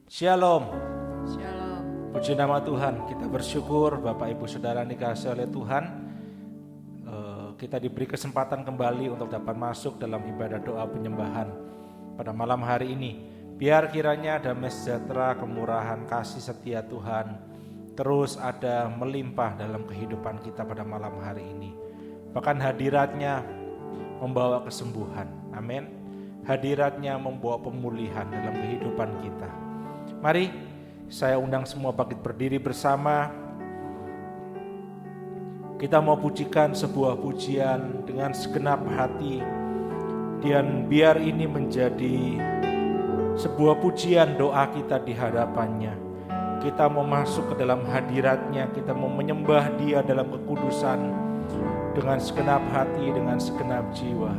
Shalom. Shalom. Puji nama Tuhan. Kita bersyukur Bapak Ibu Saudara dikasihi oleh Tuhan. Kita diberi kesempatan kembali untuk dapat masuk dalam ibadah doa penyembahan pada malam hari ini. Biar kiranya damai sejahtera, kemurahan, kasih setia Tuhan terus ada melimpah dalam kehidupan kita pada malam hari ini. Bahkan hadiratnya membawa kesembuhan. Amin. Hadiratnya membawa pemulihan dalam kehidupan kita. Mari saya undang semua bangkit berdiri bersama. Kita mau pujikan sebuah pujian dengan segenap hati. Dan biar ini menjadi sebuah pujian doa kita di hadapannya. Kita mau masuk ke dalam hadiratnya. Kita mau menyembah Dia dalam kekudusan dengan segenap hati, dengan segenap jiwa,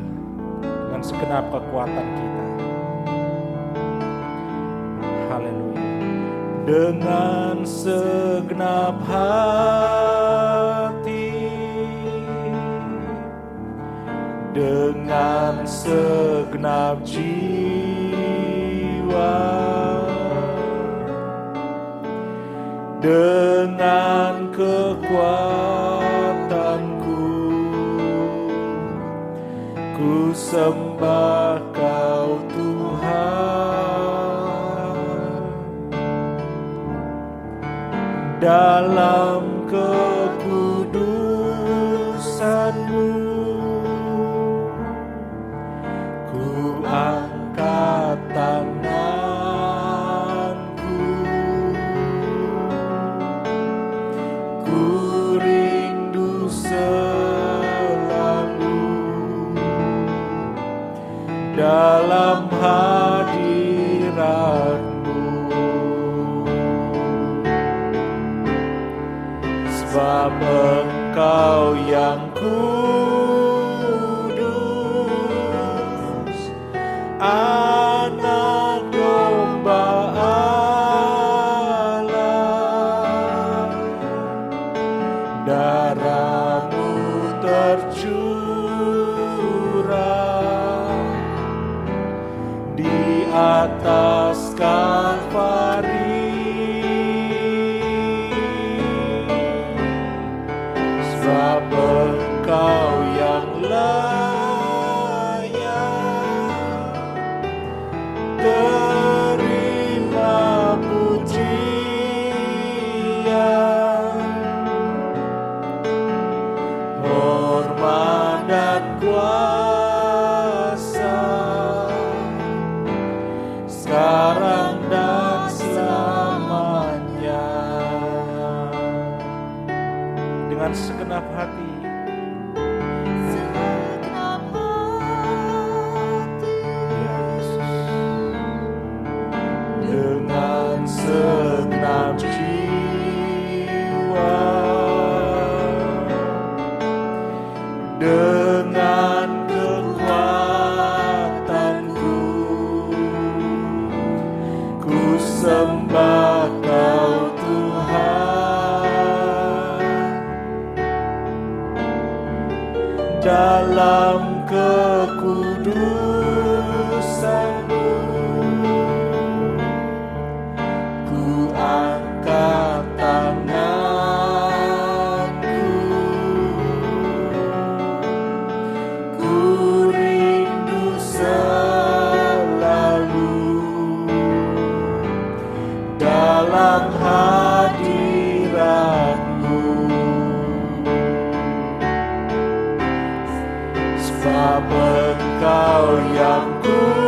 dengan segenap kekuatan kita. Haleluya. Dengan segenap hati, dengan segenap jiwa, dengan kekuatanku, ku sembah Kau Tuhan. Dalam kekudusan-Mu, ku angkat tanganku, ku rindu selalu dalam hadirat-Mu. Sebab Engkau yang kudus, Anak domba Allah, darah-Mu tercurah di atas Kalvari. Sebab Engkau yang layak terima pujian, hormat dan kuasa sekarang dan selamanya. Dengan segenap hati, Segenap hati, ya Yesus. Dengan segenap jiwa, dengan kekuatanku, ku sembah Kau Tuhan. Dalam kekudusan-Mu, ku angkat tanganku, ku rindu selalu dalam hadirat-Mu. Sebab Engkau yang kudus,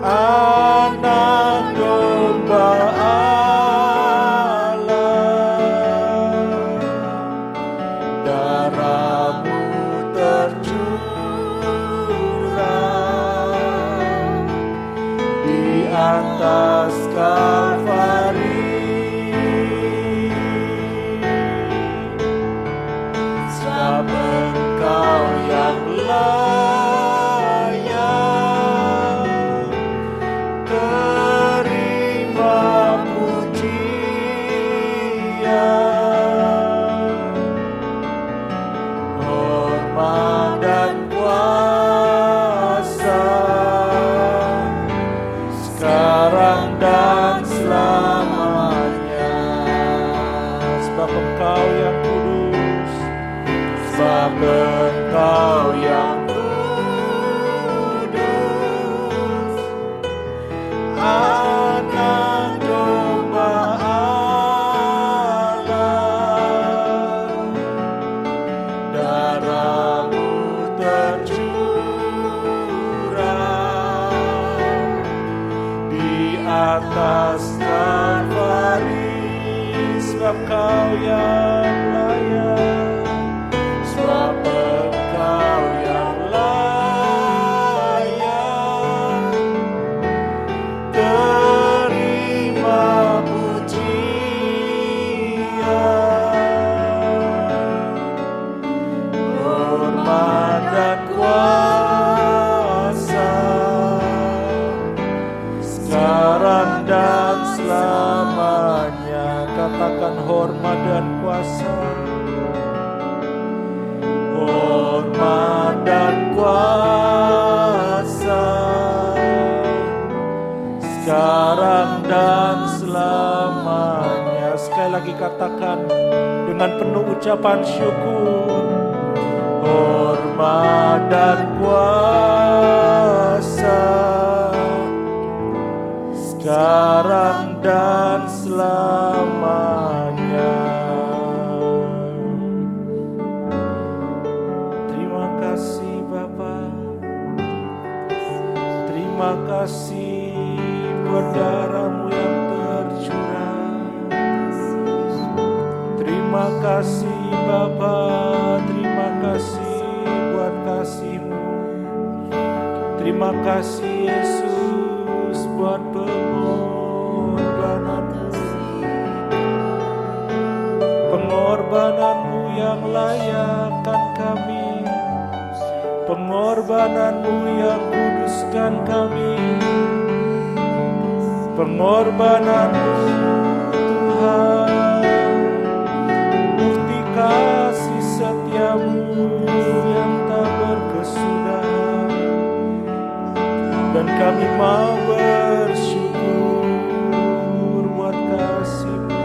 Anak domba Allah, darah-Mu tercurah di atas Kalvari. Sebab Engkau yang layak terima pujian, hormat dan kuasa Engkau yang kudus, Anak domba Allah, darah-Mu tercurah di atas Kalvari, sebab Kau yang layak, sebab Engkau yang layak. Terima pujian, hormat dan kuasa, sekarang dan selamanya. Katakan hormat dan kuasa, hormat dan kuasa, sekarang dan selamanya. Sekali lagi katakan dengan penuh ucapan syukur, hormat dan kuasa, sekarang dan selamanya. Terima kasih Bapa, terima kasih buat darah-Mu yang tercurah. Terima kasih Bapa, terima kasih buat kasih-Mu. Terima kasih Yesus buat pengorbanan-Mu yang layakkan kami, pengorbanan-Mu yang kuduskan kami, pengorbanan-Mu Tuhan, bukti kasih setia-Mu yang tak berkesudahan, dan kami mau bersyukur buat kasih-Mu.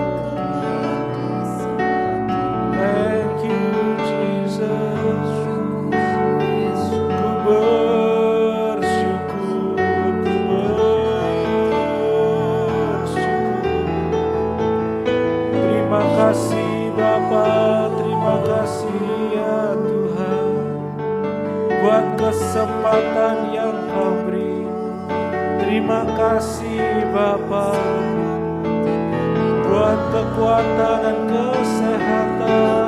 Thank you Jesus, ku bersyukur, ku bersyukur. Terima kasih Bapa, terima kasih ya Tuhan, buat kesempatan yang Kau beri. Terima kasih Bapa, buat kekuatan dan kesehatan.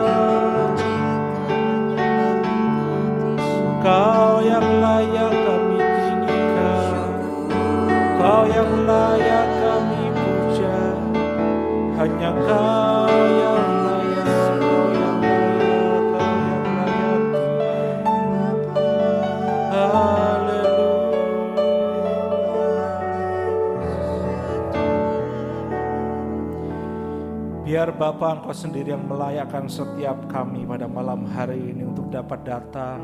Kau yang layak kami tinggikan, Kau yang layak kami puja. Hanya Kau yang layak, Kau yang layak, Kau yang layak Tuhan. Biar Bapa Engkau sendiri yang melayakkan setiap kami pada malam hari ini untuk dapat datang,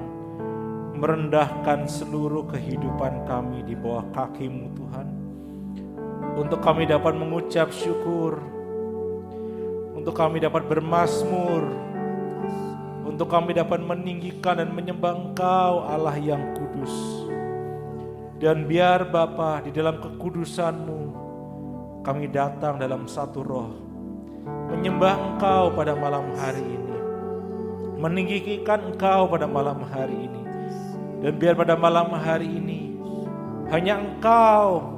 merendahkan seluruh kehidupan kami di bawah kaki-Mu Tuhan. Untuk kami dapat mengucap syukur, untuk kami dapat bermazmur, untuk kami dapat meninggikan dan menyembah Engkau Allah yang kudus. Dan biar Bapa di dalam kekudusan-Mu kami datang dalam satu roh, menyembah Engkau pada malam hari ini, meninggikan Engkau pada malam hari ini. Dan biar pada malam hari ini hanya Engkau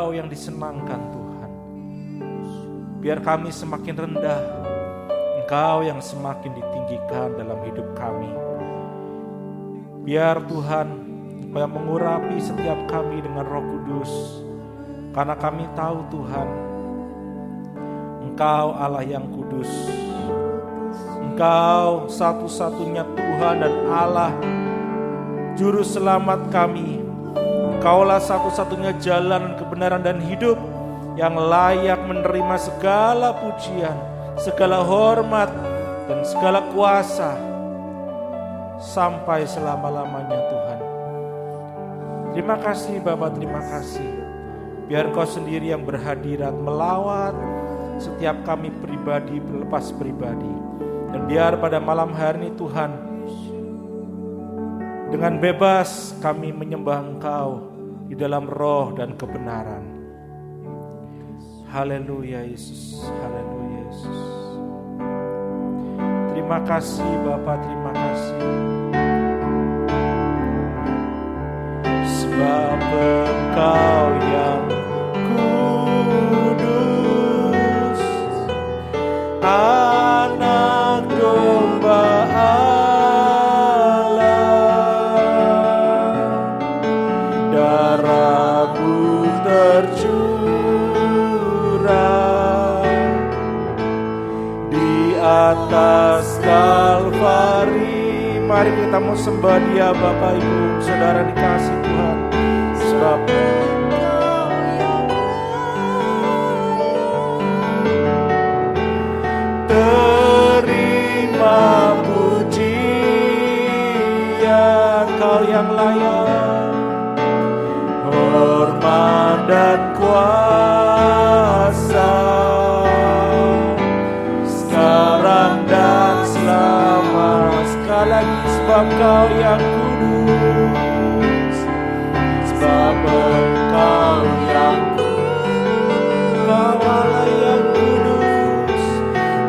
yang disenangkan Tuhan. Biar kami semakin rendah, Engkau yang semakin ditinggikan dalam hidup kami. Biar Tuhan Engkau yang mengurapi setiap kami dengan Roh Kudus, karena kami tahu Tuhan, Engkau Allah yang kudus. Engkau satu-satunya Tuhan dan Allah, Juru Selamat kami. Engkaulah satu-satunya jalan, kebenaran dan hidup yang layak menerima segala pujian, segala hormat dan segala kuasa sampai selama-lamanya Tuhan. Terima kasih Bapa, terima kasih. Biar Engkau sendiri yang berhadirat melawat setiap kami pribadi berlepas pribadi. Dan biar pada malam hari ini Tuhan, dengan bebas kami menyembah Engkau di dalam roh dan kebenaran. Haleluya Yesus, haleluya Yesus. Terima kasih Bapa, terima kasih. Sebab Engkau yang kudus, Anak domba Allah, darah-Mu tercurah di atas Kalvari. Mari kita mau sembah Dia, Bapak Ibu Saudara dikasih Tuhan. Sebab terima pujian, Kau yang layak, hormat dan kuasa, sekarang dan selama. Sekali lagi, sebab Kau yang kudus, sebab Engkau yang kudus, Kau Allah yang kudus,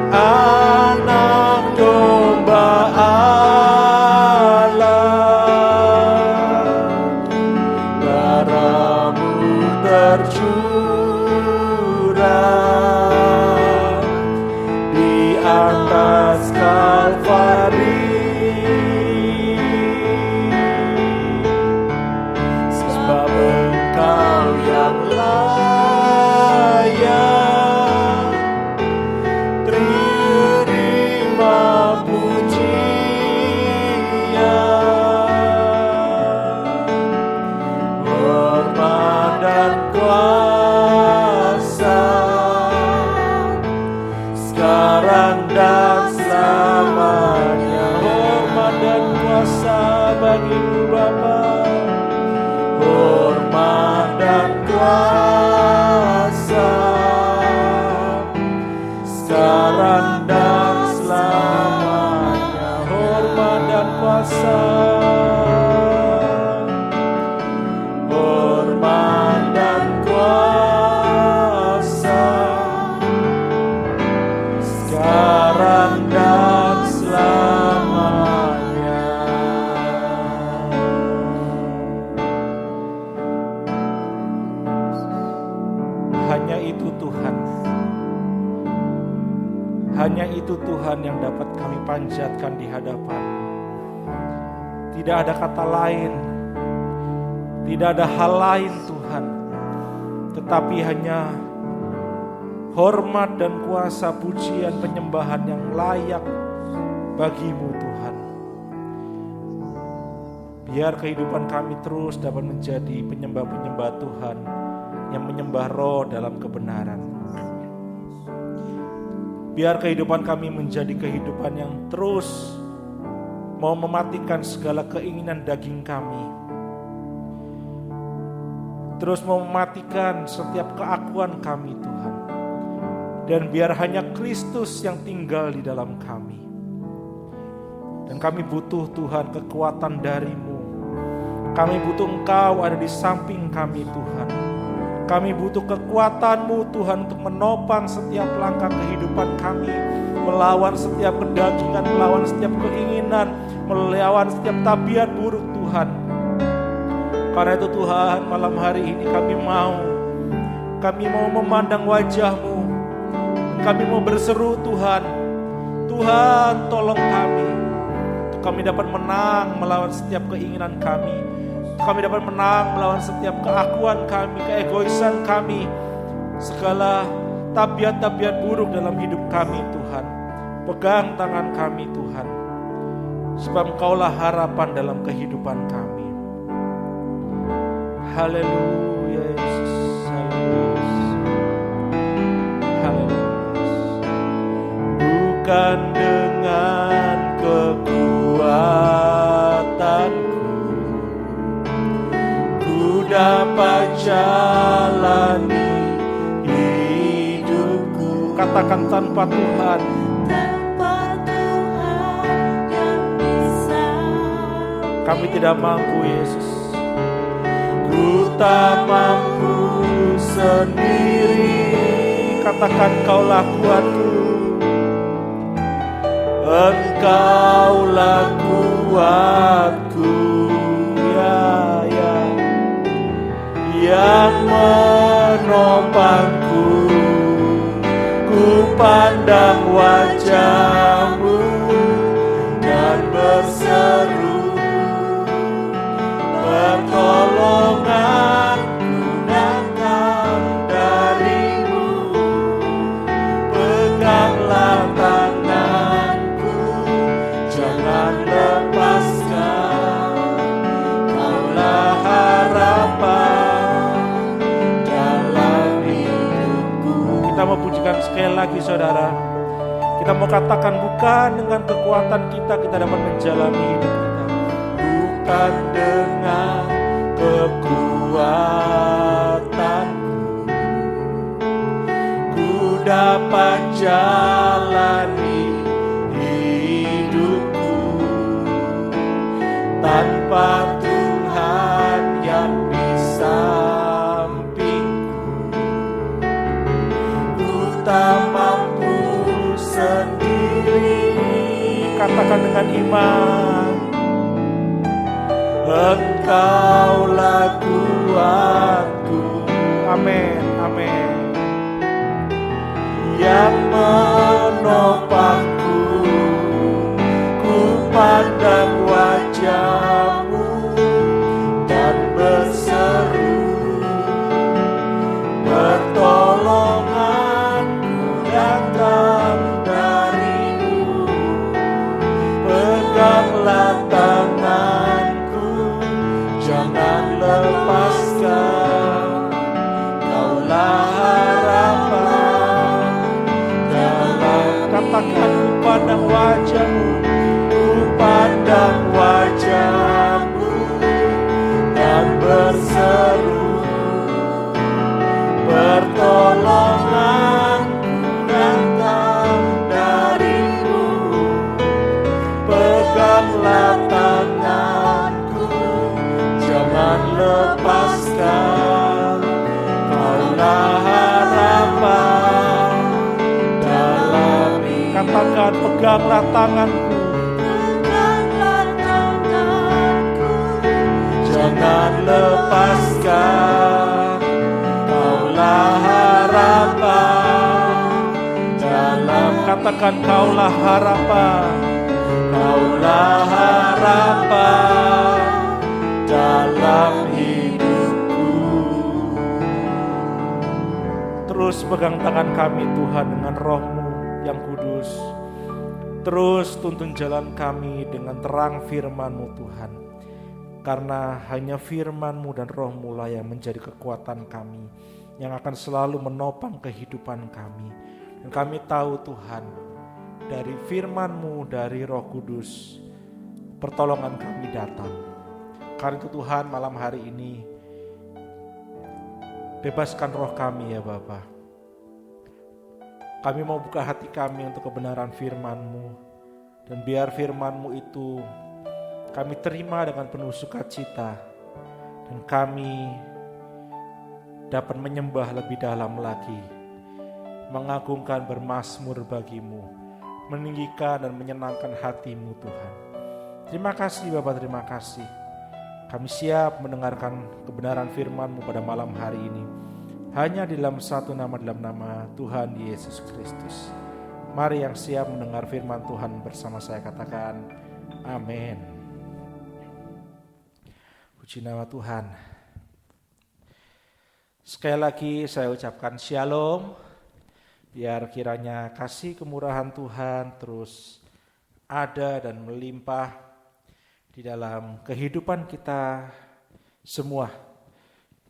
Anak domba Allah, darah-Mu tercurah di atas Kalvari. Sebab Engkau yang layak terima pujian, hormat dan kuasa, sekarang dan selamanya. Hormat dan kuasa bagi-Mu Bapa, hormat dan kuasa, sekarang dan selamanya. Hormat dan kuasa, hormat dan kuasa, sekarang dan selamanya. Hanya itu Tuhan, hanya itu Tuhan yang dapat kami panjatkan di hadapan. Tidak ada kata lain, tidak ada hal lain Tuhan, tetapi hanya hormat dan kuasa, pujian, penyembahan yang layak bagi-Mu Tuhan. Biar kehidupan kami terus dapat menjadi penyembah-penyembah Tuhan yang menyembah roh dalam kebenaran. Biar kehidupan kami menjadi kehidupan yang terus mau mematikan segala keinginan daging kami, terus mau mematikan setiap keakuan kami Tuhan. Dan biar hanya Kristus yang tinggal di dalam kami. Dan kami butuh Tuhan kekuatan dari-Mu. Kami butuh Engkau ada di samping kami Tuhan. Kami butuh kekuatan-Mu Tuhan untuk menopang setiap langkah kehidupan kami, melawan setiap kedagingan, melawan setiap keinginan, melawan setiap tabiat buruk Tuhan. Karena itu Tuhan, malam hari ini kami mau memandang wajah-Mu. Kami mau berseru Tuhan, Tuhan tolong kami, untuk kami dapat menang melawan setiap keinginan kami, untuk kami dapat menang melawan setiap keakuan kami, keegoisan kami, segala tabiat-tabiat buruk dalam hidup kami Tuhan. Pegang tangan kami Tuhan, sebab Engkaulah harapan dalam kehidupan kami. Haleluya Yesus, haleluya, haleluya. Bukan dengan kekuatanku ku dapat jalani hidupku. Katakan tanpa Tuhan, tanpa Tuhan Kami tidak mampu, Yesus. Ku tak mampu sendiri. Katakan, Kaulah kuatku. Engkaulah kuatku, ya, ya, yang menopangku. Ku pandang wajah-Mu dan berseru, pertolonganku datang dari-Mu. Peganglah tanganku, jangan lepaskan. Kaulah harapan dalam hidupku. Kita mau pujikan sekali lagi, saudara. Kita mau katakan, bukan dengan kekuatan kita dapat menjalani hidup kita. Bukan dengan kekuatanku ku dapat jalani hidupku. Tanpa Tuhan yang di sampingku, ku tak mampu sendiri. Katakan dengan iman, Engkaulah kuatku. Amin, amin. Yang menopangku, ku pandang wajah-Mu dan berseru, pertolonganku datang dari-Mu. Peganglah tanganku, jangan lepaskan. Kaulah harapan dalam. Katakan, ku pandang wajah-Mu, ku pandang wajah-Mu dan berseru, pertolonganku datang dari-Mu. Peganglah tanganku, jangan lepaskan. Kaulah harapan dalam hidup. Katakan, peganglah tanganku, peganglah tanganku, jangan lepaskan. Kaulah harapan dalam. Katakan, Kaulah harapan, Kaulah harapan dalam hidupku. Terus pegang tangan kami, Tuhan, dengan Roh-Mu yang kudus. Terus tuntun jalan kami dengan terang firman-Mu, Tuhan. Karena hanya firman-Mu dan Roh-Mu lah yang menjadi kekuatan kami, yang akan selalu menopang kehidupan kami. Dan kami tahu, Tuhan, dari firman-Mu, dari Roh Kudus, pertolongan kami datang. Karena itu, Tuhan, malam hari ini bebaskan roh kami, ya Bapa. Kami mau buka hati kami untuk kebenaran firman-Mu, dan biar firman-Mu itu kami terima dengan penuh sukacita, dan kami dapat menyembah lebih dalam lagi, mengagungkan, bermazmur bagi-Mu, meninggikan dan menyenangkan hati-Mu, Tuhan. Terima kasih Bapa, terima kasih. Kami siap mendengarkan kebenaran firman-Mu pada malam hari ini, hanya dalam satu nama, dalam nama Tuhan Yesus Kristus. Mari yang siap mendengar firman Tuhan bersama saya katakan amin. Puji nama Tuhan. Sekali lagi saya ucapkan shalom. Biar kiranya kasih kemurahan Tuhan terus ada dan melimpah di dalam kehidupan kita semua,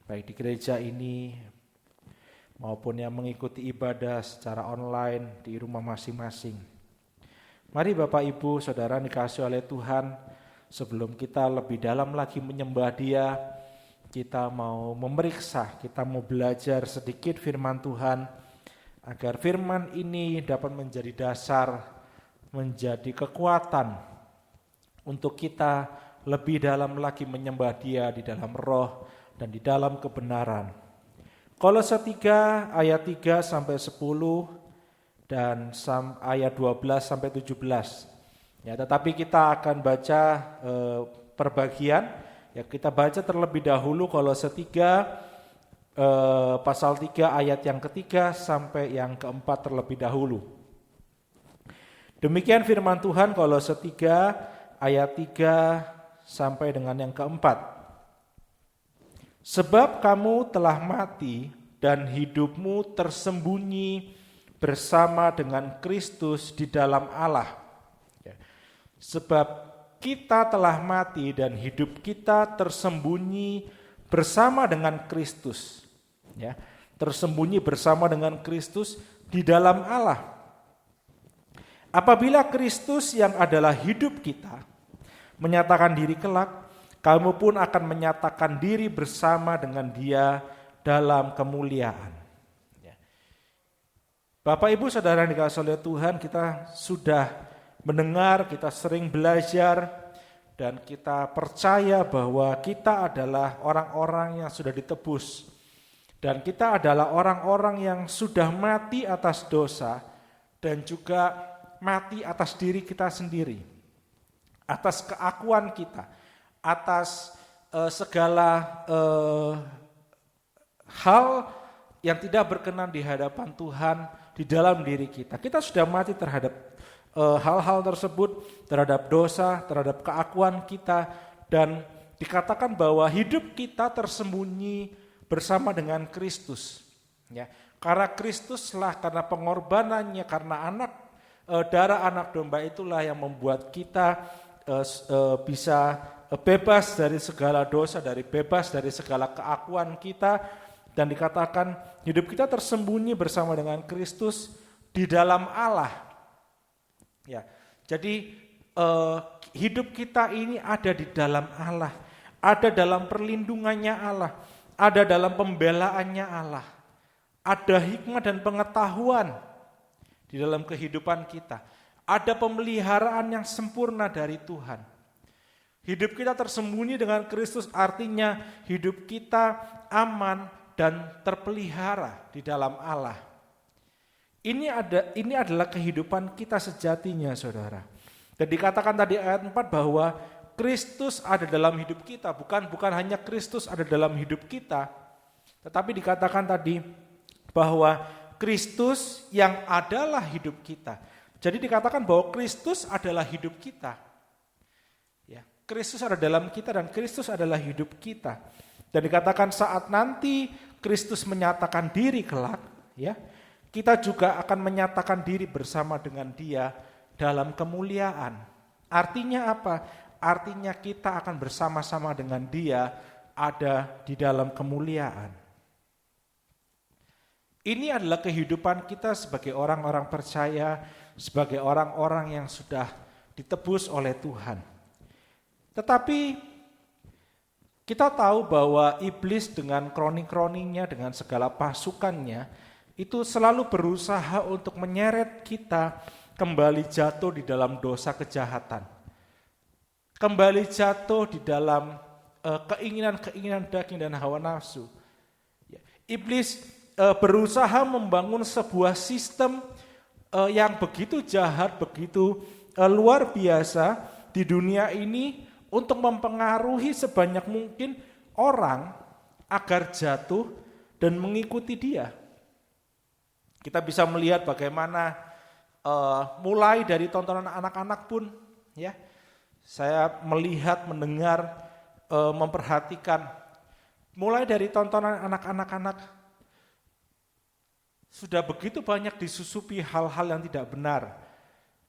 baik di gereja ini maupun yang mengikuti ibadah secara online di rumah masing-masing. Mari Bapak Ibu Saudara dikasihi oleh Tuhan, sebelum kita lebih dalam lagi menyembah Dia, kita mau memeriksa, kita mau belajar sedikit firman Tuhan, agar firman ini dapat menjadi dasar, menjadi kekuatan untuk kita lebih dalam lagi menyembah Dia di dalam roh dan di dalam kebenaran. Kolose 3 ayat 3 sampai 10 dan ayat 12 sampai 17. Ya, tetapi kita akan baca perbagian. Ya, kita baca terlebih dahulu Kolose 3 pasal 3 ayat yang ketiga sampai yang keempat terlebih dahulu. Demikian firman Tuhan Kolose 3 ayat 3 sampai dengan yang keempat. Sebab kamu telah mati dan hidupmu tersembunyi bersama dengan Kristus di dalam Allah. Sebab kita telah mati dan hidup kita tersembunyi bersama dengan Kristus. Ya, tersembunyi bersama dengan Kristus di dalam Allah. Apabila Kristus yang adalah hidup kita menyatakan diri kelak, kamu pun akan menyatakan diri bersama dengan Dia dalam kemuliaan. Ya. Bapak Ibu Saudara yang dikasihi oleh Tuhan, kita sudah mendengar, kita sering belajar, dan kita percaya bahwa kita adalah orang-orang yang sudah ditebus. Dan kita adalah orang-orang yang sudah mati atas dosa dan juga mati atas diri kita sendiri. Atas keakuan kita, atas segala hal yang tidak berkenan di hadapan Tuhan di dalam diri kita. Kita sudah mati terhadap hal-hal tersebut, terhadap dosa, terhadap keakuan kita, dan dikatakan bahwa hidup kita tersembunyi bersama dengan Kristus. Ya, karena Kristuslah, karena pengorbanannya, karena darah anak domba itulah yang membuat kita bisa bebas dari segala dosa, bebas dari segala keakuan kita, dan dikatakan hidup kita tersembunyi bersama dengan Kristus di dalam Allah. Ya, jadi hidup kita ini ada di dalam Allah, ada dalam perlindungannya Allah, ada dalam pembelaannya Allah, ada hikmat dan pengetahuan di dalam kehidupan kita, ada pemeliharaan yang sempurna dari Tuhan. Hidup kita tersembunyi dengan Kristus artinya hidup kita aman dan terpelihara di dalam Allah. Ini adalah kehidupan kita sejatinya, saudara. Dan dikatakan tadi ayat 4 bahwa Kristus ada dalam hidup kita, bukan hanya Kristus ada dalam hidup kita, tetapi dikatakan tadi bahwa Kristus yang adalah hidup kita. Jadi dikatakan bahwa Kristus adalah hidup kita. Ya, Kristus ada dalam kita dan Kristus adalah hidup kita. Dan dikatakan saat nanti Kristus menyatakan diri kelak, ya, kita juga akan menyatakan diri bersama dengan Dia dalam kemuliaan. Artinya apa? Artinya kita akan bersama-sama dengan Dia ada di dalam kemuliaan. Ini adalah kehidupan kita sebagai orang-orang percaya, sebagai orang-orang yang sudah ditebus oleh Tuhan. Tetapi kita tahu bahwa iblis dengan kroni-kroninya, dengan segala pasukannya, itu selalu berusaha untuk menyeret kita kembali jatuh di dalam dosa kejahatan. Kembali jatuh di dalam keinginan-keinginan daging dan hawa nafsu. Iblis berusaha membangun sebuah sistem yang begitu jahat, begitu luar biasa di dunia ini untuk mempengaruhi sebanyak mungkin orang agar jatuh dan mengikuti dia. Kita bisa melihat bagaimana mulai dari tontonan anak-anak pun, ya, saya melihat, mendengar, memperhatikan, mulai dari tontonan anak-anak sudah begitu banyak disusupi hal-hal yang tidak benar,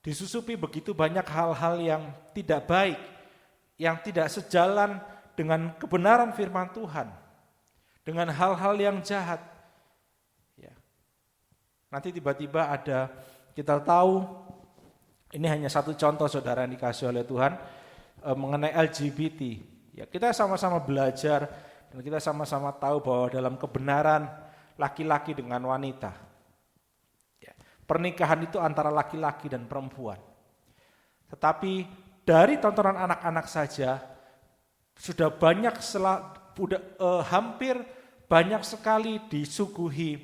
disusupi begitu banyak hal-hal yang tidak baik, yang tidak sejalan dengan kebenaran firman Tuhan, dengan hal-hal yang jahat. Ya. Nanti tiba-tiba ada, kita tahu, ini hanya satu contoh saudara yang dikasih oleh Tuhan, mengenai LGBT. Ya, kita sama-sama belajar dan kita sama-sama tahu bahwa dalam kebenaran laki-laki dengan wanita. Ya, pernikahan itu antara laki-laki dan perempuan. Tetapi dari tontonan anak-anak saja sudah hampir banyak sekali disuguhi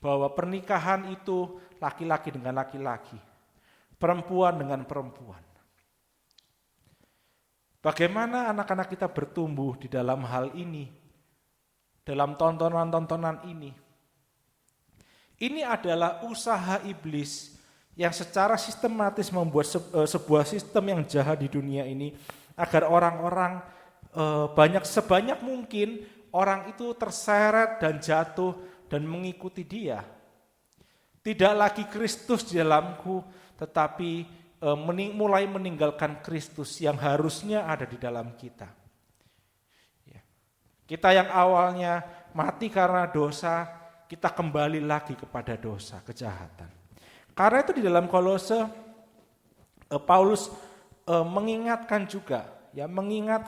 bahwa pernikahan itu laki-laki dengan laki-laki, perempuan dengan perempuan. Bagaimana anak-anak kita bertumbuh di dalam hal ini, dalam tontonan-tontonan ini? Ini adalah usaha iblis yang secara sistematis membuat sebuah sistem yang jahat di dunia ini agar orang-orang sebanyak mungkin orang itu terseret dan jatuh dan mengikuti dia. Tidak lagi Kristus di dalamku, tetapi mulai meninggalkan Kristus yang harusnya ada di dalam kita. Kita yang awalnya mati karena dosa, kita kembali lagi kepada dosa, kejahatan. Karena itu di dalam Kolose, Paulus mengingatkan juga,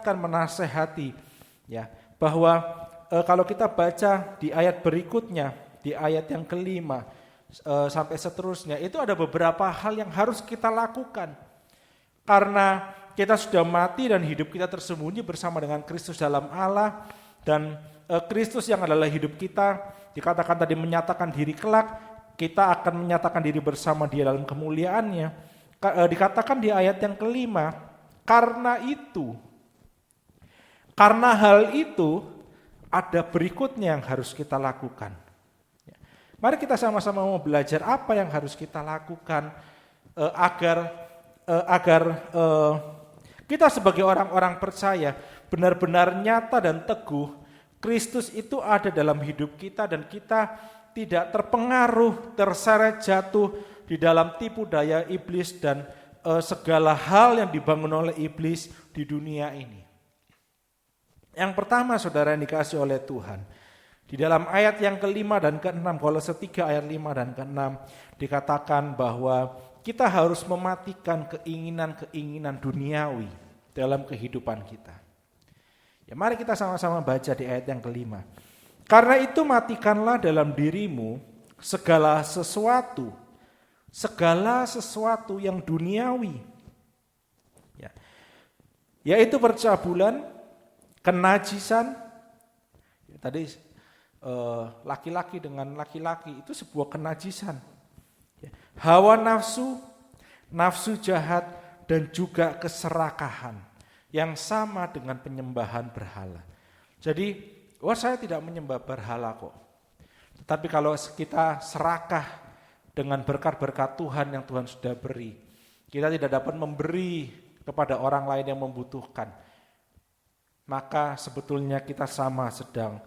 menasehati, bahwa kalau kita baca di ayat berikutnya, di ayat yang kelima sampai seterusnya, itu ada beberapa hal yang harus kita lakukan. Karena kita sudah mati dan hidup kita tersembunyi bersama dengan Kristus dalam Allah, dan Kristus yang adalah hidup kita, dikatakan tadi menyatakan diri kelak, kita akan menyatakan diri bersama Dia dalam kemuliaannya. Dikatakan di ayat yang kelima, karena hal itu ada berikutnya yang harus kita lakukan. Mari kita sama-sama mau belajar apa yang harus kita lakukan agar kita sebagai orang-orang percaya benar-benar nyata dan teguh Kristus itu ada dalam hidup kita dan kita tidak terpengaruh, terseret jatuh di dalam tipu daya iblis dan segala hal yang dibangun oleh iblis di dunia ini. Yang pertama, saudara yang dikasihi oleh Tuhan, di dalam ayat yang ke-5 dan ke-6, Kolose 3 ayat 5 dan ke-6 dikatakan bahwa kita harus mematikan keinginan-keinginan duniawi dalam kehidupan kita. Mari kita sama-sama baca di ayat yang ke-5. Karena itu matikanlah dalam dirimu segala sesuatu yang duniawi, yaitu percabulan, kenajisan. Tadi laki-laki dengan laki-laki itu sebuah kenajisan. Hawa nafsu, nafsu jahat, dan juga keserakahan yang sama dengan penyembahan berhala. Jadi, saya tidak menyembah berhala kok. Tetapi kalau kita serakah dengan berkat-berkat Tuhan yang Tuhan sudah beri, kita tidak dapat memberi kepada orang lain yang membutuhkan, maka sebetulnya kita sama sedang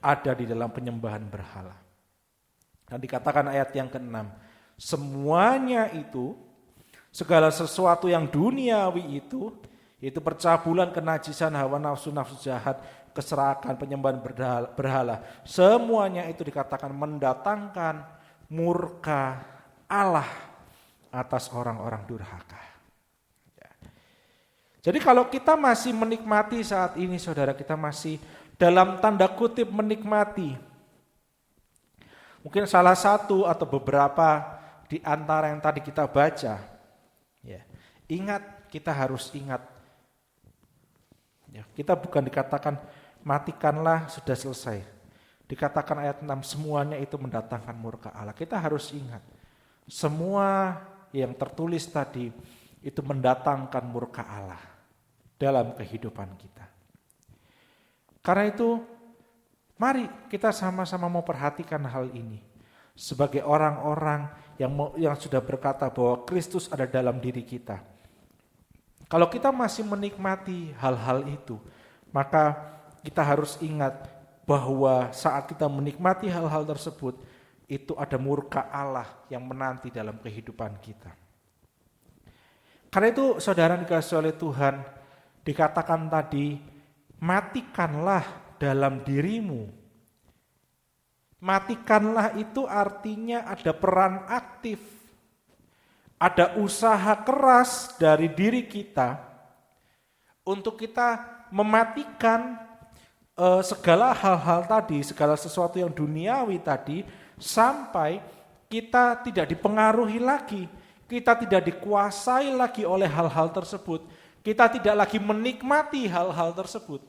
ada di dalam penyembahan berhala. Dan dikatakan ayat yang ke-6, semuanya itu, segala sesuatu yang duniawi itu, yaitu percabulan, kenajisan, hawa nafsu, nafsu jahat, keserakahan, penyembahan berhala, semuanya itu dikatakan mendatangkan murka Allah atas orang-orang durhaka. Jadi kalau kita masih menikmati saat ini, saudara, kita masih dalam tanda kutip menikmati, mungkin salah satu atau beberapa di antara yang tadi kita baca, ingat, kita harus ingat, kita bukan dikatakan matikanlah sudah selesai. Dikatakan ayat 6, semuanya itu mendatangkan murka Allah. Kita harus ingat, semua yang tertulis tadi itu mendatangkan murka Allah dalam kehidupan kita. Karena itu, mari kita sama-sama mau perhatikan hal ini. Sebagai orang-orang yang sudah berkata bahwa Kristus ada dalam diri kita. Kalau kita masih menikmati hal-hal itu, maka kita harus ingat bahwa saat kita menikmati hal-hal tersebut, itu ada murka Allah yang menanti dalam kehidupan kita. Karena itu, saudara dikasihi oleh Tuhan, dikatakan tadi, matikanlah dalam dirimu. Matikanlah itu artinya ada peran aktif, ada usaha keras dari diri kita untuk kita mematikan segala hal-hal tadi, segala sesuatu yang duniawi tadi, sampai kita tidak dipengaruhi lagi, kita tidak dikuasai lagi oleh hal-hal tersebut, Kita tidak lagi menikmati hal-hal tersebut.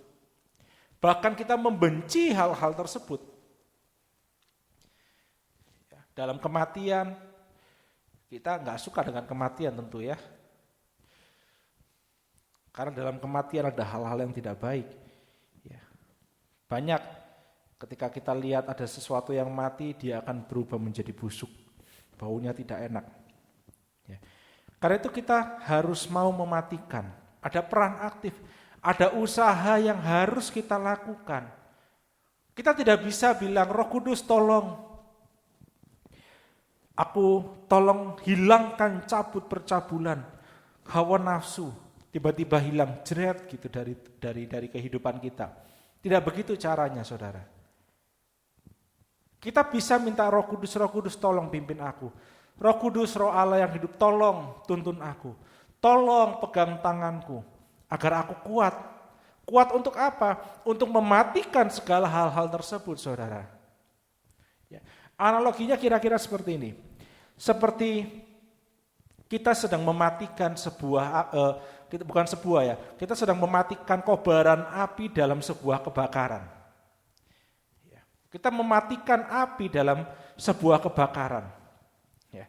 Bahkan kita membenci hal-hal tersebut. Dalam kematian, kita nggak suka dengan kematian tentu ya. Karena dalam kematian ada hal-hal yang tidak baik. Ya. Banyak ketika kita lihat ada sesuatu yang mati, dia akan berubah menjadi busuk. Baunya tidak enak. Ya. Karena itu kita harus mau mematikan. Ada peran aktif, ada usaha yang harus kita lakukan. Kita tidak bisa bilang, Roh Kudus tolong, aku tolong hilangkan cabut percabulan, hawa nafsu, tiba-tiba hilang jeret gitu dari kehidupan kita. Tidak begitu caranya, saudara. Kita bisa minta Roh Kudus tolong pimpin aku. Roh Kudus, Roh Allah yang hidup, tolong tuntun aku. Tolong pegang tanganku agar aku kuat. Kuat untuk apa? Untuk mematikan segala hal-hal tersebut, saudara. Ya. Analoginya kira-kira seperti ini. Seperti kita sedang mematikan kita sedang mematikan kobaran api dalam sebuah kebakaran. Ya. Kita mematikan api dalam sebuah kebakaran. Ya.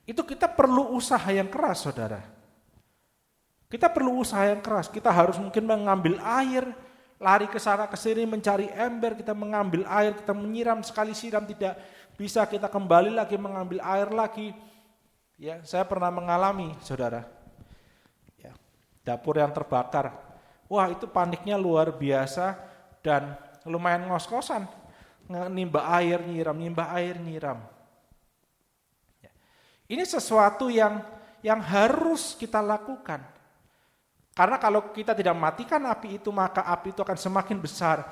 Itu kita perlu usaha yang keras, saudara. Kita perlu usaha yang keras. Kita harus mungkin mengambil air, lari ke sana ke sini mencari ember, kita mengambil air, kita menyiram, sekali siram tidak bisa, kita kembali lagi mengambil air lagi. Ya, saya pernah mengalami, saudara. Ya, dapur yang terbakar. Wah, itu paniknya luar biasa dan lumayan ngos-ngosan. Nimba air, nyiram. Ya. Ini sesuatu yang harus kita lakukan. Karena kalau kita tidak matikan api itu, maka api itu akan semakin besar,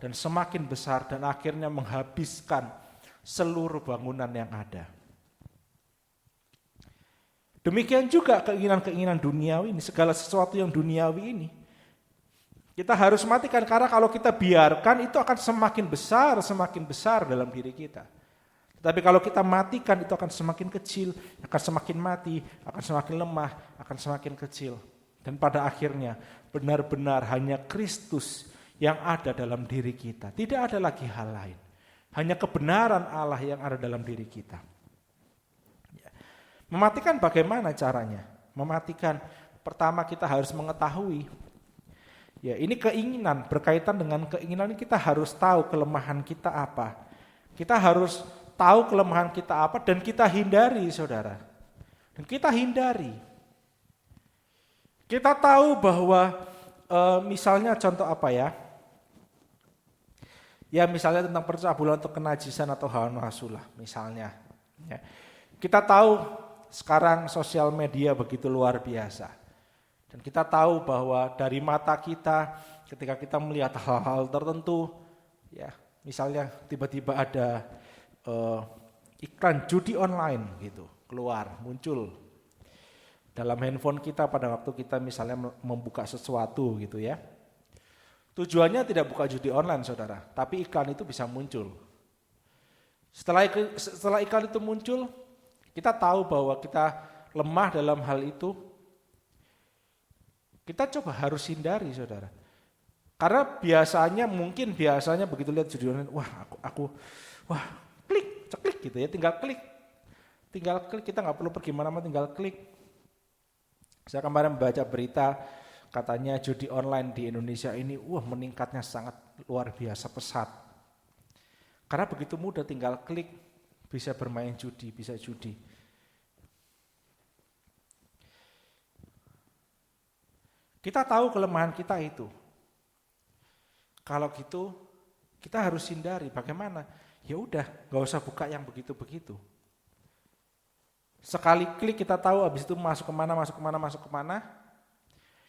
dan akhirnya menghabiskan seluruh bangunan yang ada. Demikian juga keinginan-keinginan duniawi ini, segala sesuatu yang duniawi ini. Kita harus matikan, karena kalau kita biarkan itu akan semakin besar dalam diri kita. Tapi kalau kita matikan itu akan semakin kecil, akan semakin mati, akan semakin lemah, akan semakin kecil. Dan pada akhirnya benar-benar hanya Kristus yang ada dalam diri kita. Tidak ada lagi hal lain. Hanya kebenaran Allah yang ada dalam diri kita. Mematikan bagaimana caranya? Mematikan, pertama kita harus mengetahui. Ya, ini keinginan, berkaitan dengan keinginan ini kita harus tahu kelemahan kita apa. Kita harus tahu kelemahan kita apa dan kita hindari, saudara. Dan kita hindari. Kita tahu bahwa misalnya contoh apa ya? Ya misalnya tentang percabulan atau kenajisan atau hawa nafsu lah misalnya. Ya. Kita tahu sekarang sosial media begitu luar biasa. Dan kita tahu bahwa dari mata kita ketika kita melihat hal-hal tertentu, ya misalnya tiba-tiba ada iklan judi online gitu muncul dalam handphone kita pada waktu kita misalnya membuka sesuatu gitu ya. Tujuannya tidak buka judi online, saudara, tapi iklan itu bisa muncul. Setelah iklan itu muncul, kita tahu bahwa kita lemah dalam hal itu. Kita coba harus hindari, saudara. Karena biasanya begitu lihat judi online, klik gitu ya, tinggal klik kita nggak perlu pergi mana-mana, tinggal klik. Saya kemarin membaca berita katanya judi online di Indonesia ini meningkatnya sangat luar biasa pesat. Karena begitu mudah, tinggal klik bisa bermain judi, bisa judi. Kita tahu kelemahan kita itu. Kalau gitu kita harus hindari. Bagaimana? Ya udah, nggak usah buka yang begitu-begitu. Sekali klik kita tahu, habis itu masuk kemana.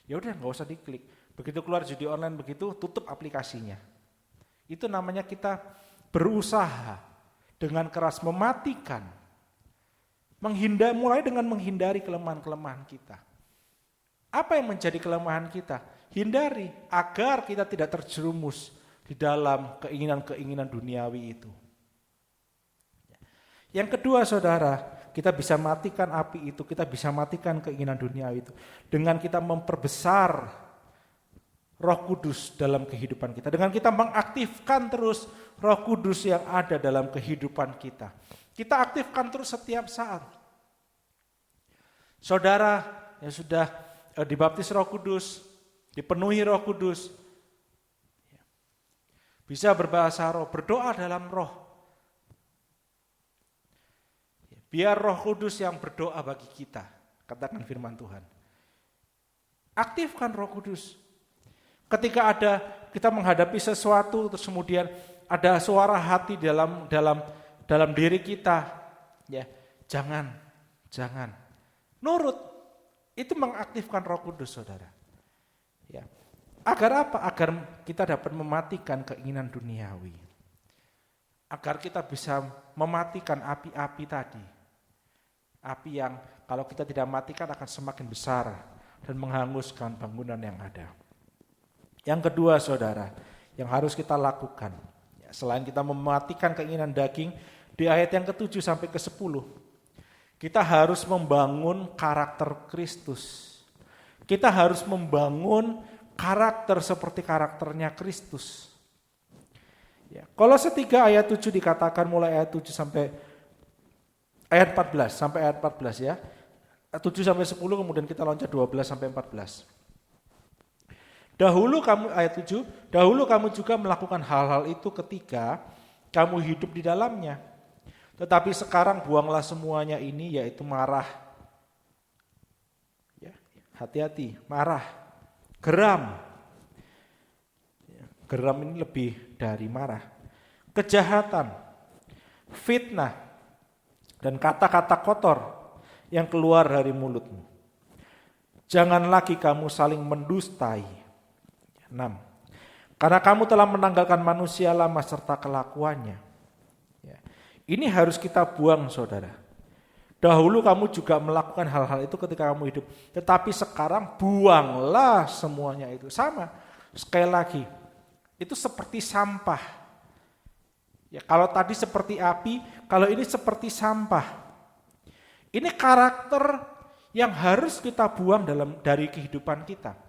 Ya udah, nggak usah diklik. Begitu keluar judi online begitu, tutup aplikasinya. Itu namanya kita berusaha dengan keras mematikan, mulai dengan menghindari kelemahan-kelemahan kita. Apa yang menjadi kelemahan kita? Hindari agar kita tidak terjerumus di dalam keinginan-keinginan duniawi itu. Yang kedua, saudara, kita bisa matikan api itu, kita bisa matikan keinginan duniawi itu dengan kita memperbesar Roh Kudus dalam kehidupan kita, dengan kita mengaktifkan terus Roh Kudus yang ada dalam kehidupan kita. Kita aktifkan terus setiap saat. Saudara yang sudah dibaptis Roh Kudus, dipenuhi Roh Kudus, bisa berbahasa roh, berdoa dalam roh. Biar Roh Kudus yang berdoa bagi kita, katakan firman Tuhan. Aktifkan Roh Kudus. Ketika kita menghadapi sesuatu, terus kemudian ada suara hati dalam diri kita, ya jangan nurut. Itu mengaktifkan Roh Kudus, saudara. Ya. Agar apa? Agar kita dapat mematikan keinginan duniawi. Agar kita bisa mematikan api-api tadi. Api yang kalau kita tidak matikan akan semakin besar dan menghanguskan bangunan yang ada. Yang kedua, saudara, yang harus kita lakukan, ya, selain kita mematikan keinginan daging, di ayat yang ke-7 sampai ke-10, kita harus membangun karakter Kristus. Kita harus membangun karakter seperti karakternya Kristus. Ya, Kolose 3 ayat 7 dikatakan mulai ayat 7 sampai ayat 14 sampai ayat 14 ya. 7 sampai 10 kemudian kita loncat 12 sampai 14. Dahulu kamu juga melakukan hal-hal itu ketika kamu hidup di dalamnya. Tetapi sekarang buanglah semuanya ini, yaitu marah. Ya, hati-hati, marah. Geram. Ya, geram ini lebih dari marah. Kejahatan, fitnah, dan kata-kata kotor yang keluar dari mulutmu. Jangan lagi kamu saling mendustai. 6. Karena kamu telah menanggalkan manusia lama serta kelakuannya. Ya. Ini harus kita buang, saudara. Dahulu kamu juga melakukan hal-hal itu ketika kamu hidup. Tetapi sekarang buanglah semuanya itu. Sama, sekali lagi, itu seperti sampah. Ya, kalau tadi seperti api, kalau ini seperti sampah. Ini karakter yang harus kita buang dari kehidupan kita.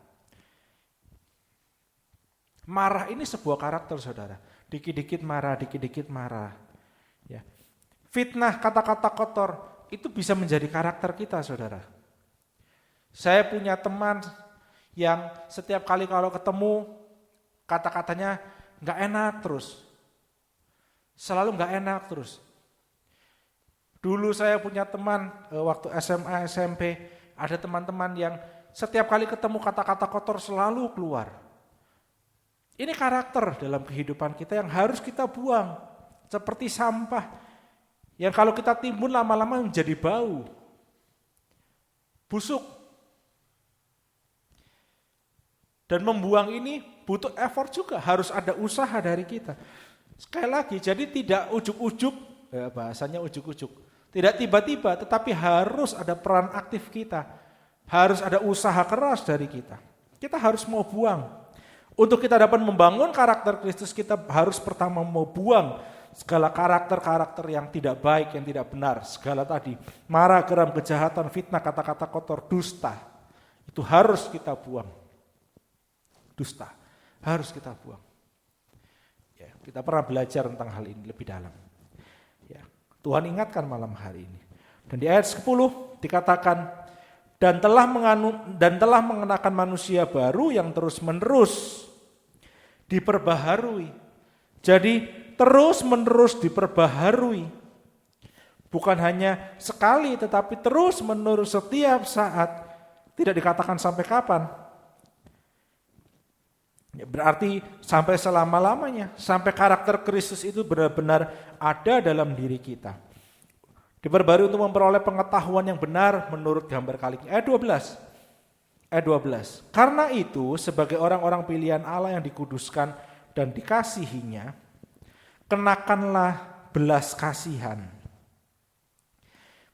Marah ini sebuah karakter, saudara. Dikit-dikit marah. Ya. Fitnah, kata-kata kotor, itu bisa menjadi karakter kita, saudara. Saya punya teman yang setiap kali kalau ketemu, kata-katanya gak enak terus. Selalu gak enak terus. Dulu saya punya teman, waktu SMA, SMP, ada teman-teman yang setiap kali ketemu kata-kata kotor selalu keluar. Ini karakter dalam kehidupan kita yang harus kita buang. Seperti sampah. Yang kalau kita timbun lama-lama menjadi bau. Busuk. Dan membuang ini butuh effort juga. Harus ada usaha dari kita. Sekali lagi, jadi tidak ujuk-ujuk. Ya, bahasanya ujuk-ujuk. Tidak tiba-tiba, tetapi harus ada peran aktif kita. Harus ada usaha keras dari kita. Kita harus mau buang. Untuk kita dapat membangun karakter Kristus, kita harus pertama mau buang segala karakter-karakter yang tidak baik, yang tidak benar. Segala tadi, marah, geram, kejahatan, fitnah, kata-kata kotor, dusta. Itu harus kita buang. Dusta, harus kita buang. Ya, kita pernah belajar tentang hal ini lebih dalam. Ya, Tuhan ingatkan malam hari ini. Dan di ayat 10 dikatakan, dan telah mengenakan manusia baru yang terus-menerus diperbaharui. Jadi terus-menerus diperbaharui. Bukan hanya sekali, tetapi terus-menerus setiap saat. Tidak dikatakan sampai kapan. Ya, berarti sampai selama-lamanya. Sampai karakter Kristus itu benar-benar ada dalam diri kita. Diperbarui untuk memperoleh pengetahuan yang benar menurut gambar kali ini. Ayat 12. Karena itu sebagai orang-orang pilihan Allah yang dikuduskan dan dikasihinya, kenakanlah belas kasihan,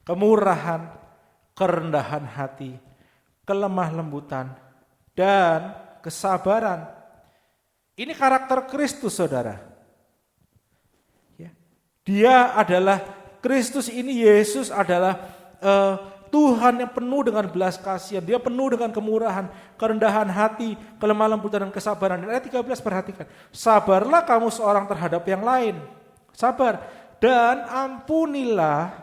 kemurahan, kerendahan hati, kelemah lembutan, dan kesabaran. Ini karakter Kristus, saudara. Ya. Dia adalah Kristus ini, Yesus adalah Tuhan yang penuh dengan belas kasihan. Dia penuh dengan kemurahan, kerendahan hati, kelemah lembutan dan kesabaran. Dan ayat 13 perhatikan. Sabarlah kamu seorang terhadap yang lain. Sabar. Dan ampunilah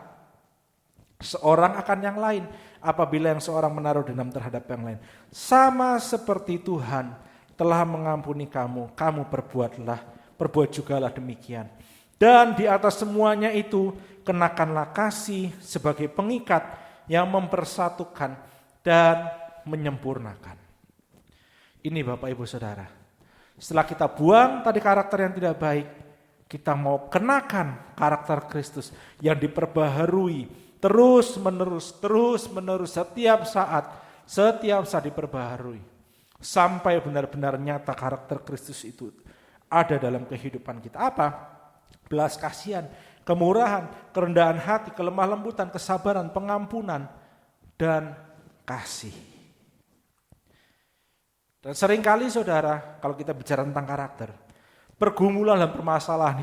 seorang akan yang lain. Apabila yang seorang menaruh dendam terhadap yang lain. Sama seperti Tuhan telah mengampuni kamu. Kamu perbuat jugalah demikian. Dan di atas semuanya itu kenakanlah kasih sebagai pengikat yang mempersatukan dan menyempurnakan. Ini Bapak Ibu Saudara. Setelah kita buang tadi karakter yang tidak baik, kita mau kenakan karakter Kristus yang diperbaharui terus menerus setiap saat diperbaharui. Sampai benar-benar nyata karakter Kristus itu ada dalam kehidupan kita. Apa? Belas kasihan, kemurahan, kerendahan hati, kelemah lembutan, kesabaran, pengampunan, dan kasih. Dan seringkali saudara, kalau kita bicara tentang karakter, pergumulan dan permasalahan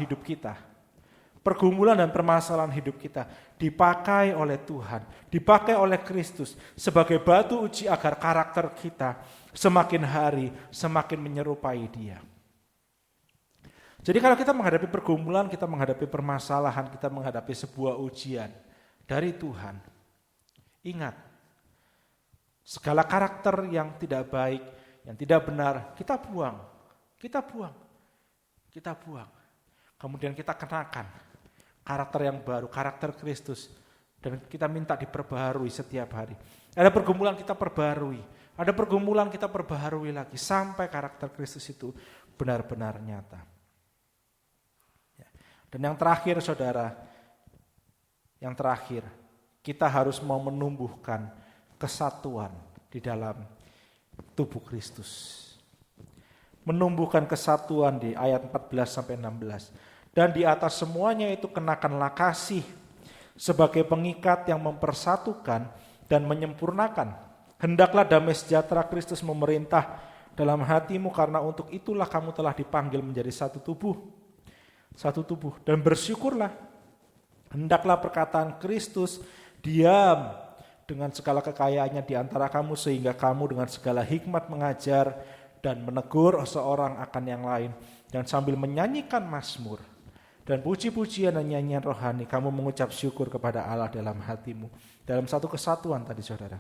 hidup kita dipakai oleh Tuhan, dipakai oleh Kristus sebagai batu uji agar karakter kita semakin hari semakin menyerupai Dia. Jadi kalau kita menghadapi pergumulan, kita menghadapi permasalahan, kita menghadapi sebuah ujian dari Tuhan, ingat, segala karakter yang tidak baik, yang tidak benar, kita buang. Kemudian kita kenakan karakter yang baru, karakter Kristus, dan kita minta diperbaharui setiap hari. Ada pergumulan kita perbaharui, ada pergumulan kita perbaharui lagi, sampai karakter Kristus itu benar-benar nyata. Dan yang terakhir saudara, kita harus mau menumbuhkan kesatuan di dalam tubuh Kristus. Menumbuhkan kesatuan di ayat 14-16. Dan di atas semuanya itu kenakanlah kasih sebagai pengikat yang mempersatukan dan menyempurnakan. Hendaklah damai sejahtera Kristus memerintah dalam hatimu, karena untuk itulah kamu telah dipanggil menjadi satu tubuh. Dan bersyukurlah. Hendaklah perkataan Kristus diam dengan segala kekayaannya di antara kamu, sehingga kamu dengan segala hikmat mengajar dan menegur seorang akan yang lain, dan sambil menyanyikan mazmur dan puji-pujian dan nyanyian rohani, kamu mengucap syukur kepada Allah dalam hatimu. Dalam satu kesatuan tadi saudara.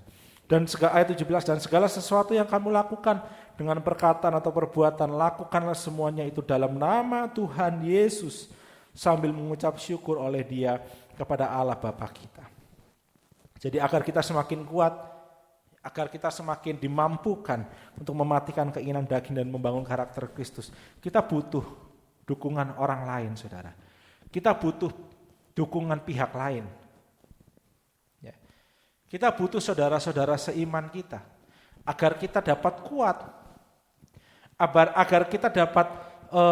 Dan ayat 17, dan segala sesuatu yang kamu lakukan dengan perkataan atau perbuatan, lakukanlah semuanya itu dalam nama Tuhan Yesus, sambil mengucap syukur oleh Dia kepada Allah Bapa kita. Jadi agar kita semakin kuat, agar kita semakin dimampukan untuk mematikan keinginan daging dan membangun karakter Kristus, kita butuh dukungan orang lain saudara. Kita butuh dukungan pihak lain. Kita butuh saudara-saudara seiman kita, agar kita dapat kuat, agar kita dapat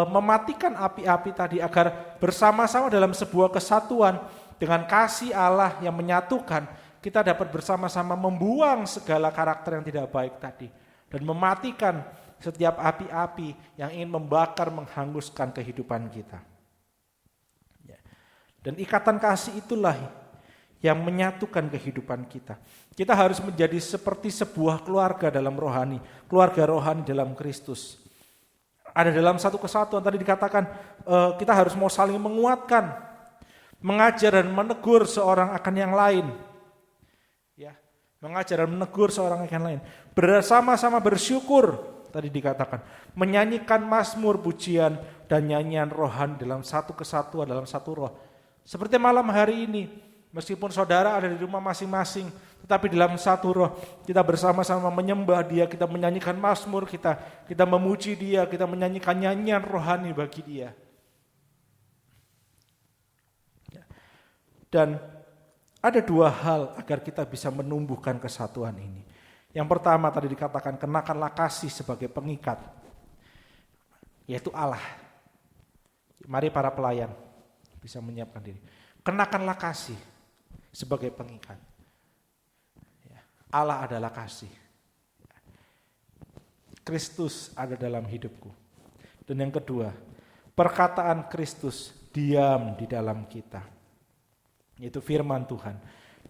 mematikan api-api tadi, agar bersama-sama dalam sebuah kesatuan dengan kasih Allah yang menyatukan, kita dapat bersama-sama membuang segala karakter yang tidak baik tadi, dan mematikan setiap api-api yang ingin membakar, menghanguskan kehidupan kita. Dan ikatan kasih itulah yang menyatukan kehidupan kita. Kita harus menjadi seperti sebuah keluarga dalam rohani, keluarga rohani dalam Kristus. Ada dalam satu kesatuan, tadi dikatakan kita harus mau saling menguatkan, mengajar dan menegur seorang akan yang lain. Ya, mengajar dan menegur seorang akan yang lain. Bersama-sama bersyukur, tadi dikatakan, menyanyikan mazmur, pujian dan nyanyian rohani dalam satu kesatuan, dalam satu roh. Seperti malam hari ini, meskipun saudara ada di rumah masing-masing, tetapi dalam satu roh kita bersama-sama menyembah Dia, kita menyanyikan mazmur, kita memuji Dia, kita menyanyikan nyanyian rohani bagi Dia. Dan ada dua hal agar kita bisa menumbuhkan kesatuan ini. Yang pertama tadi dikatakan, kenakanlah kasih sebagai pengikat, yaitu Allah. Mari para pelayan bisa menyiapkan diri. Kenakanlah kasih sebagai pengikat. Allah adalah kasih. Kristus ada dalam hidupku. Dan yang kedua, perkataan Kristus diam di dalam kita. yaitu firman Tuhan,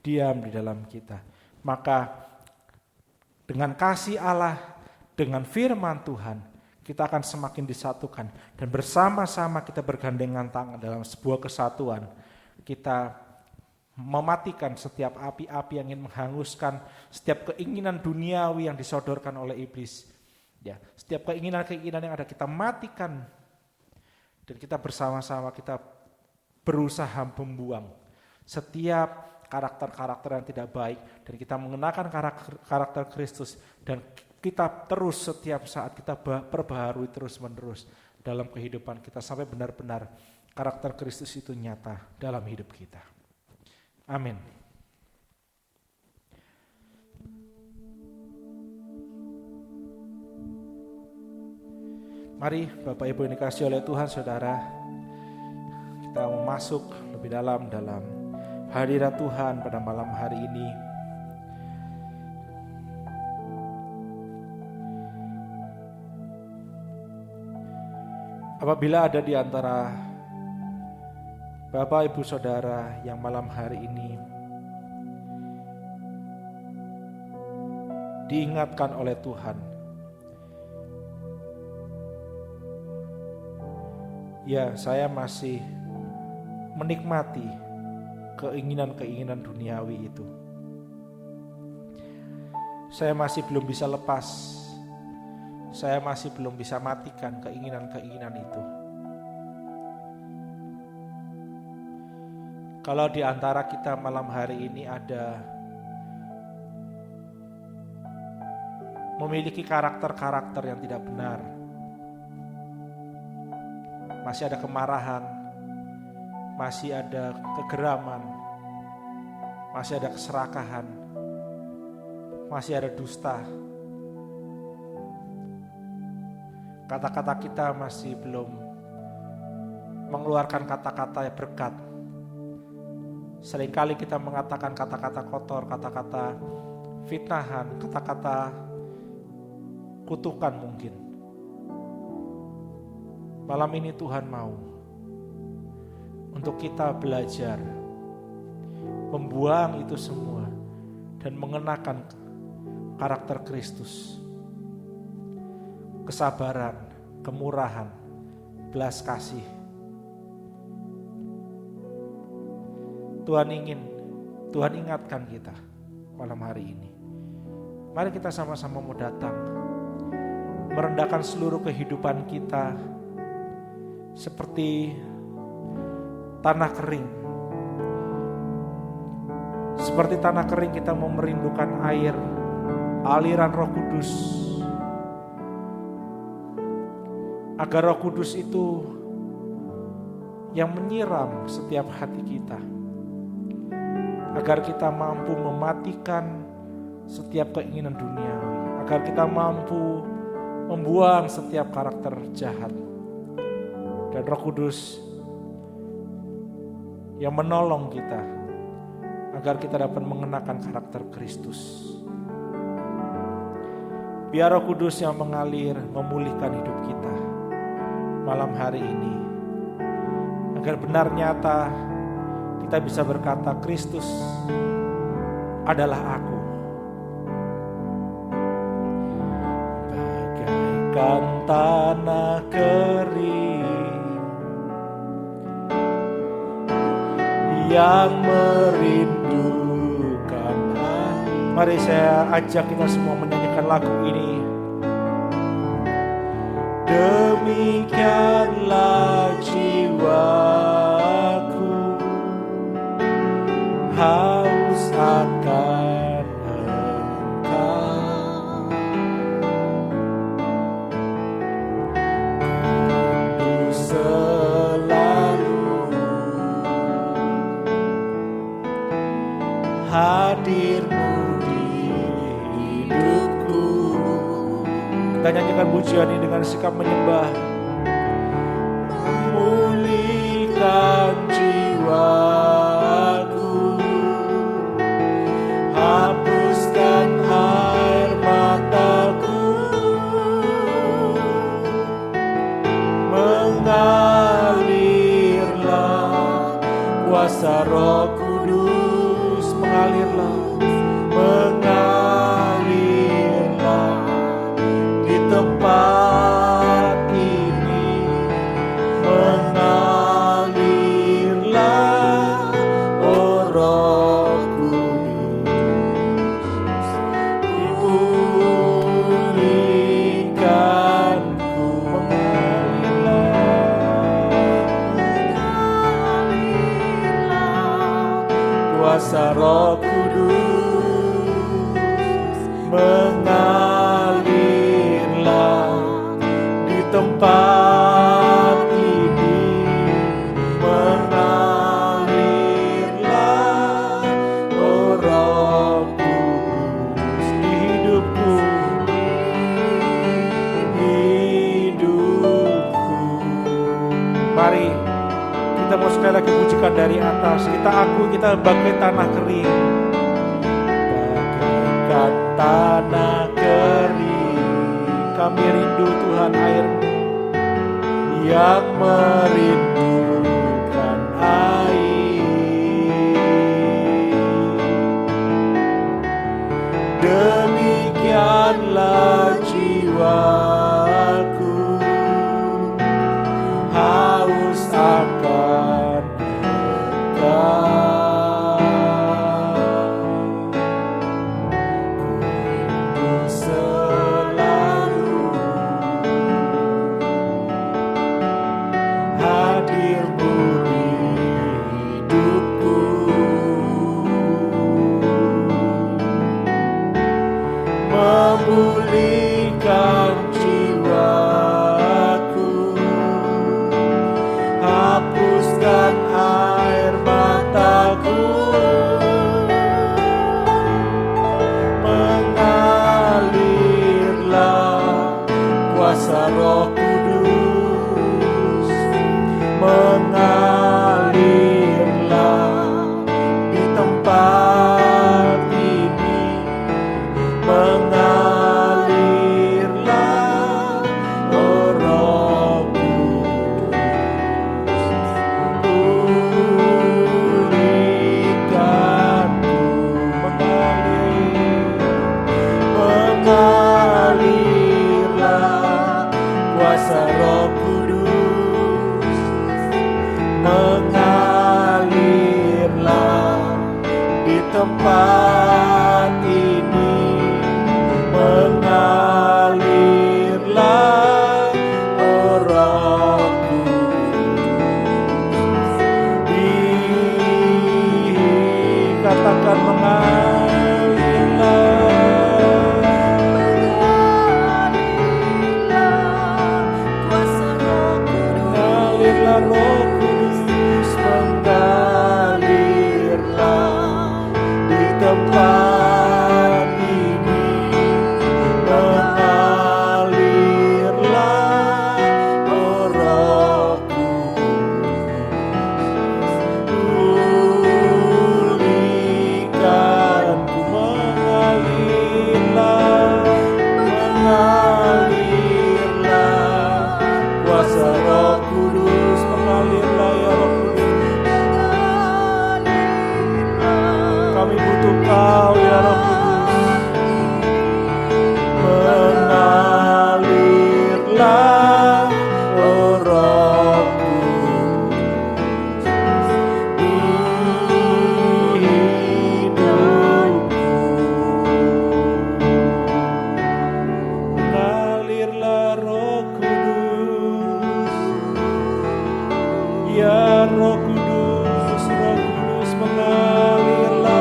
diam di dalam kita. Maka dengan kasih Allah, dengan firman Tuhan, kita akan semakin disatukan. Dan bersama-sama kita bergandengan tangan dalam sebuah kesatuan. Kita mematikan setiap api-api yang ingin menghanguskan setiap keinginan duniawi yang disodorkan oleh iblis. Ya, setiap keinginan-keinginan yang ada kita matikan. Dan kita bersama-sama kita berusaha membuang setiap karakter-karakter yang tidak baik, dan kita mengenakan karakter Kristus, dan kita terus setiap saat kita perbaharui terus-menerus dalam kehidupan kita sampai benar-benar karakter Kristus itu nyata dalam hidup kita. Amin. Mari Bapak Ibu yang dikasihi oleh Tuhan, saudara, kita mau masuk lebih dalam hadirat Tuhan pada malam hari ini. Apabila ada di antara Bapak Ibu Saudara yang malam hari ini diingatkan oleh Tuhan, ya, saya masih menikmati keinginan-keinginan duniawi itu. Saya masih belum bisa lepas. Saya masih belum bisa matikan keinginan-keinginan itu. Kalau di antara kita malam hari ini ada memiliki karakter-karakter yang tidak benar, masih ada kemarahan, masih ada kegeraman, masih ada keserakahan, masih ada dusta, kata-kata kita masih belum mengeluarkan kata-kata yang berkat. Seringkali kita mengatakan kata-kata kotor, kata-kata fitnahan, kata-kata kutukan mungkin. Malam ini Tuhan mau untuk kita belajar membuang itu semua dan mengenakan karakter Kristus. Kesabaran, kemurahan, belas kasih. Tuhan ingatkan kita malam hari ini. Mari kita sama-sama mau datang, merendahkan seluruh kehidupan kita seperti tanah kering. Seperti tanah kering kita mau merindukan air, aliran Roh Kudus. Agar Roh Kudus itu yang menyiram setiap hati kita. Agar kita mampu mematikan setiap keinginan duniawi. Agar kita mampu membuang setiap karakter jahat. Dan Roh Kudus yang menolong kita agar kita dapat mengenakan karakter Kristus. Biar Roh Kudus yang mengalir memulihkan hidup kita malam hari ini, agar benar nyata kita bisa berkata Kristus adalah aku. Bagaikan tanah kering yang merindukan. Mari saya ajak kita semua menyanyikan lagu ini. Demikianlah jiwaku haus akan Engkau, rindu selalu hadir-Mu di hidupku. Kita nyanyikan pujian ini dengan sikap menyembah. Memulihkan jiwaku, hapuskan air mataku, mengalirlah kuasa Roh Kudus Kudus mengalirlah, mengalirlah di tempat ini, mengalirlah, oh Roh Kudus, dipulihkanku, kuasa Roh Kudus mengalirlah di tempat ini, mengalirlah, oh Roh Kudus di hidupku, Mari kita mau sekali lagi pujikan dari atas. Kita akui kita bagai tanah kering, bagaikan tanah kering. Kami rindu Tuhan air-Mu, yang merindukan air. Demikianlah jiwaku haus akan Engkau, ku selalu hadir-Mu di hidupku, memulihkan jiwaku, hapuskan air mataku, mengalirlah kuasa Roh Kudus, mengalirlah di tempat ini, mengalirlah, oh Roh pulihkanku, mengalirlah kuasa Roh Kudus, mengalirlah di tempat ini, mengalirlah, oh Roh Kudus, dikatakan mengalirlah Roh Kudus, mengalirlah di tempat ini, mengalirlah, oh Roh Kudus, pulihkanku, mengalirlah kuasa Roh Kudus, mengalirlah ya Roh Kudus. Kami butuh Kau ya Roh Kudus, mengalirlah, oh Roh Kudus di hidupku, mengalirlah Roh Kudus, ya Roh Kudus, Roh Kudus mengalirlah,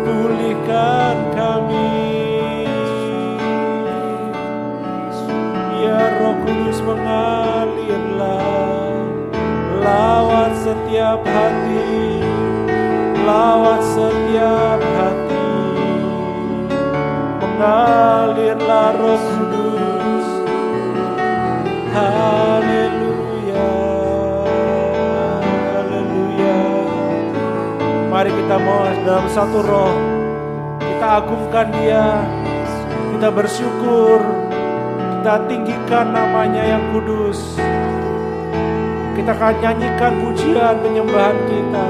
pulihkan kami, ya Roh Kudus mengalirlah, lawat setiap hati, lawat setiap hati, mengalirlah Roh Kudus, haleluya, haleluya. Mari kita mau dalam satu roh, kita agungkan Dia, kita bersyukur, kita tinggikan namanya yang kudus. Kita akan nyanyikan pujian penyembahan kita.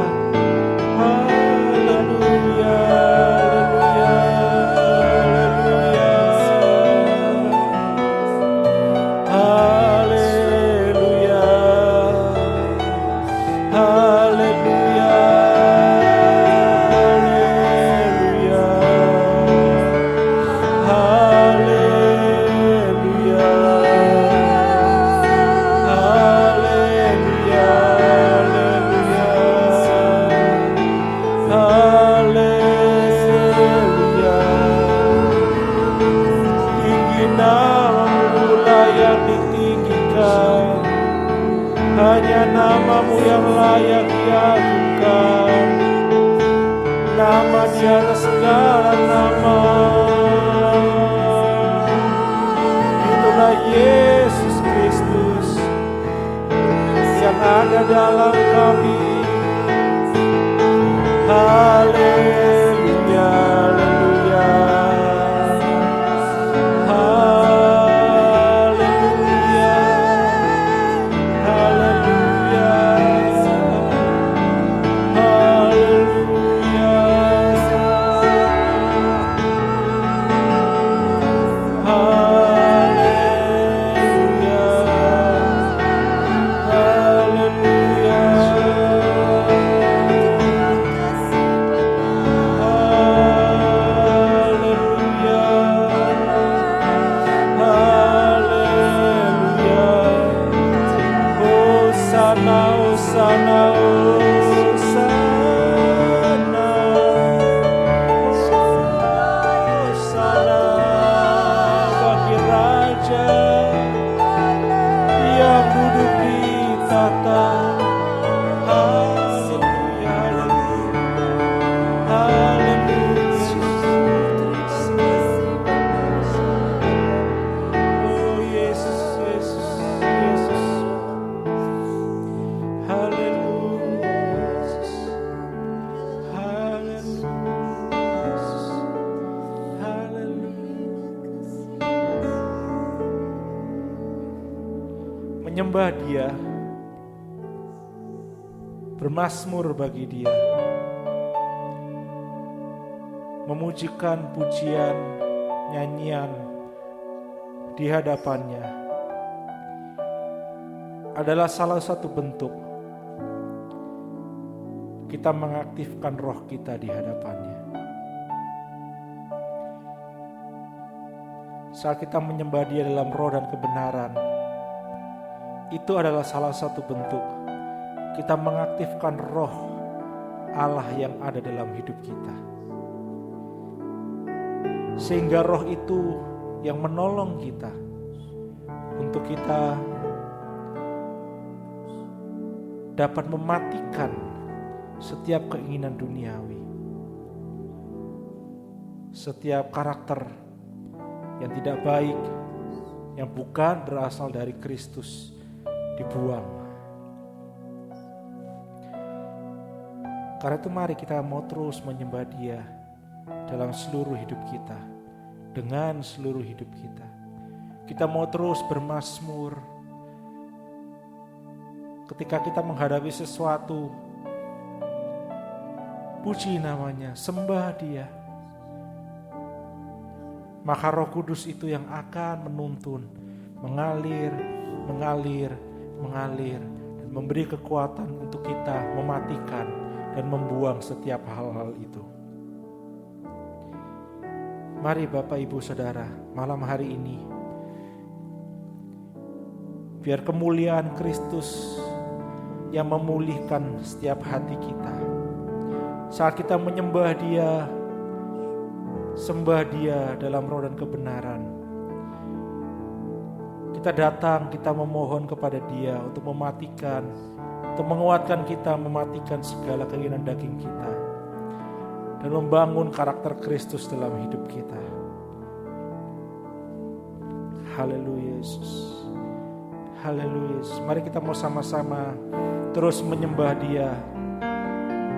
Haleluya, haleluya, haleluya, haleluya, haleluya, haleluya, haleluya. Tinggi namamu layak ditinggikan, hanya namamu yang layak diagungkan, nama di atas segala nama. Itulah Yesus Kristus yang ada dalam kami. Haleluya, haleluya, haleluya, haleluya, haleluya, menyembah Dia, bermazmur bagi Dia, memujikan pujian, nyanyian di hadapannya adalah salah satu bentuk kita mengaktifkan roh kita di hadapannya. Saat kita menyembah Dia dalam roh dan kebenaran, itu adalah salah satu bentuk kita mengaktifkan roh Allah yang ada dalam hidup kita. Sehingga roh itu yang menolong kita untuk kita dapat mematikan setiap keinginan duniawi, setiap karakter yang tidak baik, yang bukan berasal dari Kristus, dibuang. Karena itu mari kita mau terus menyembah Dia dalam seluruh hidup kita, dengan seluruh hidup kita. Kita mau terus bermazmur. Ketika kita menghadapi sesuatu, puji namanya, sembah Dia. Maka Roh Kudus itu yang akan menuntun, mengalir, dan memberi kekuatan untuk kita mematikan dan membuang setiap hal-hal itu. Mari Bapak Ibu Saudara, malam hari ini biar kemuliaan Kristus yang memulihkan setiap hati kita. Saat kita menyembah Dia, sembah Dia dalam roh dan kebenaran, kita datang, kita memohon kepada Dia untuk mematikan, untuk menguatkan kita, mematikan segala keinginan daging kita, dan membangun karakter Kristus dalam hidup kita. Haleluya Yesus, haleluya Yesus. Mari kita mau sama-sama terus menyembah Dia,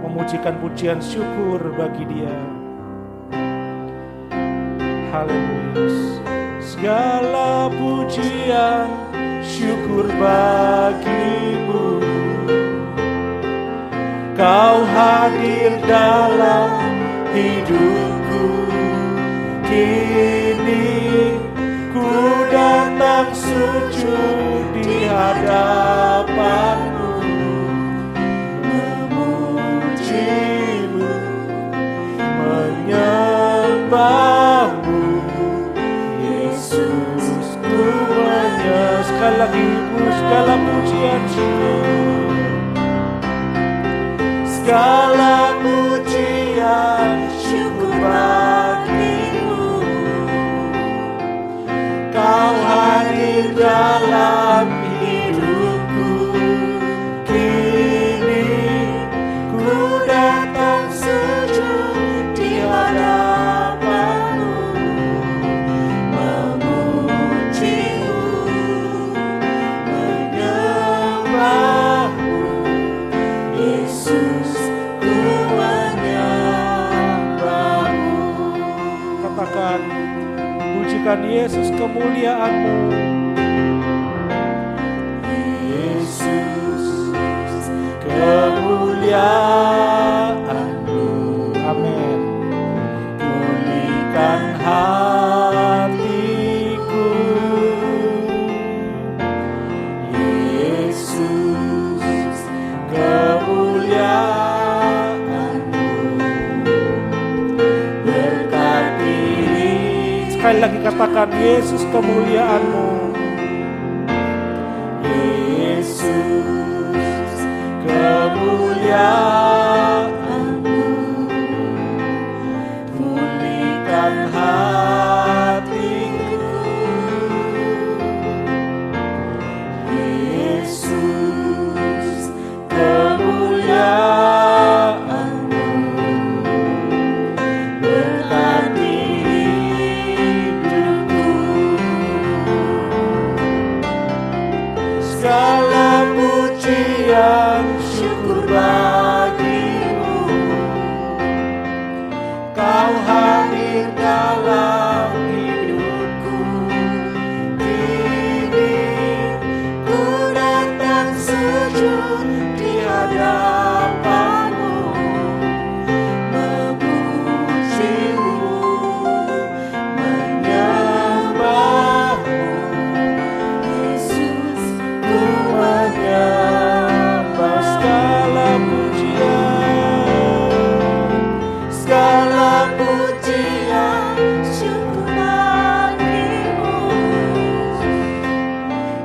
memujikan pujian syukur bagi Dia. Haleluya. Segala pujian syukur bagimu Kau hadir dalam hidupku. Kini ku datang sujud di hadapanmu, memujimu, menyembahmu, Yesus. Ku hanya sekali lagi segala pujian syukur, segala pujian syukur bagimu. Kau hadir dalam hidupku. Kini ku datang sujud di hadapanmu, memujimu, menyembahmu, Yesus. Ku menyembahmu. Katakan, pujikan Yesus kemuliaan-Mu. Yesus, kemuliaan-Mu. Amin. Pulihkan hatiku. Yesus, kemuliaan-Mu. Berkati. Sekali lagi katakan, Yesus kemuliaan-Mu. Yesus, kemuliaan-Mu. Pulihkan hatiku. Yesus, kemuliaan-Mu. Berkati segala pujian syukur bagimu. Kau hadir dalam hidupku. Kini ku datang sujud di hadapanmu, memujimu, menyembahmu, Yesus. Ku menyembah segala pujian syukur bagimu.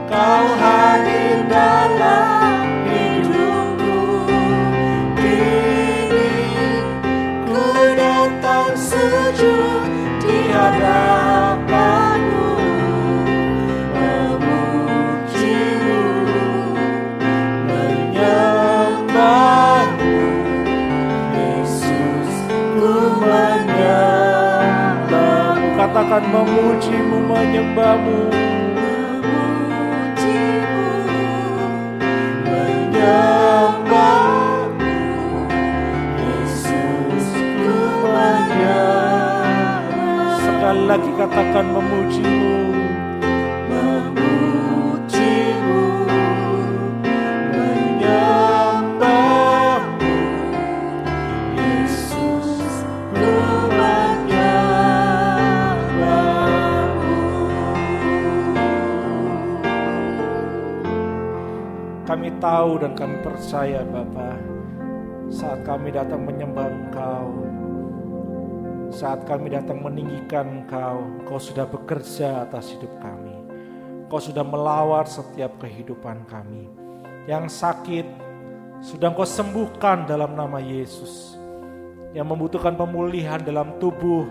Kau hadir dalam hidupku. Kini ku datang sujud di hadapanmu, memujimu, menyembahmu, Yesus. Ku menyembahmu. Katakan, memujimu, menyembahmu, memujimu, menyembahmu, Yesus. Ku menyembahmu. Sekali lagi katakan, memujimu, memujimu, menyembahmu, Yesus. Ku menyembahmu. Kami tahu dan kami percaya Bapa, saat kami datang menyembah Engkau, saat kami datang meninggikan Engkau, Engkau sudah bekerja atas hidup kami. Engkau sudah melawat setiap kehidupan kami. Yang sakit sudah Engkau sembuhkan dalam nama Yesus. Yang membutuhkan pemulihan dalam tubuh,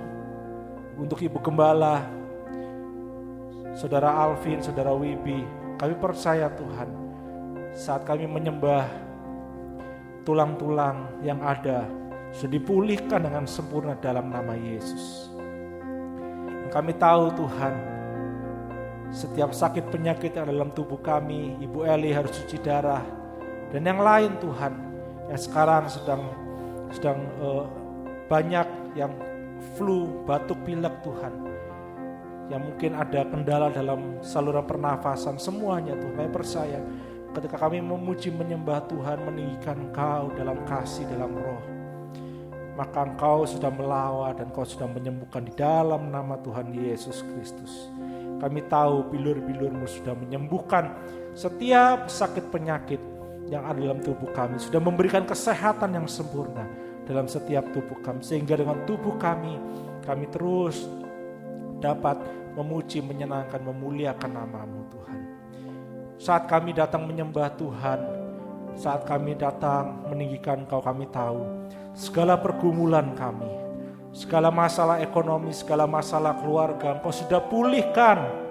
untuk Ibu Gembala, Saudara Alvin, Saudara Wibi, kami percaya Tuhan, saat kami menyembah, tulang-tulang yang ada sudah dipulihkan dengan sempurna dalam nama Yesus. Dan kami tahu Tuhan, setiap sakit penyakit yang dalam tubuh kami, Ibu Eli harus cuci darah, dan yang lain Tuhan, yang sekarang sedang banyak yang flu, batuk, pilek Tuhan, yang mungkin ada kendala dalam saluran pernafasan, semuanya Tuhan, kami percaya ketika kami memuji menyembah Tuhan, meninggikan Engkau dalam kasih, dalam roh, maka Engkau sudah melawat dan Engkau sudah menyembuhkan di dalam nama Tuhan Yesus Kristus. Kami tahu bilur-bilur-Mu sudah menyembuhkan setiap sakit penyakit yang ada dalam tubuh kami, sudah memberikan kesehatan yang sempurna dalam setiap tubuh kami, sehingga dengan tubuh kami terus dapat memuji, menyenangkan, memuliakan nama-Mu Tuhan. Saat kami datang menyembah Tuhan, saat kami datang meninggikan Engkau, kami tahu segala pergumulan kami, segala masalah ekonomi, segala masalah keluarga, Engkau sudah pulihkan.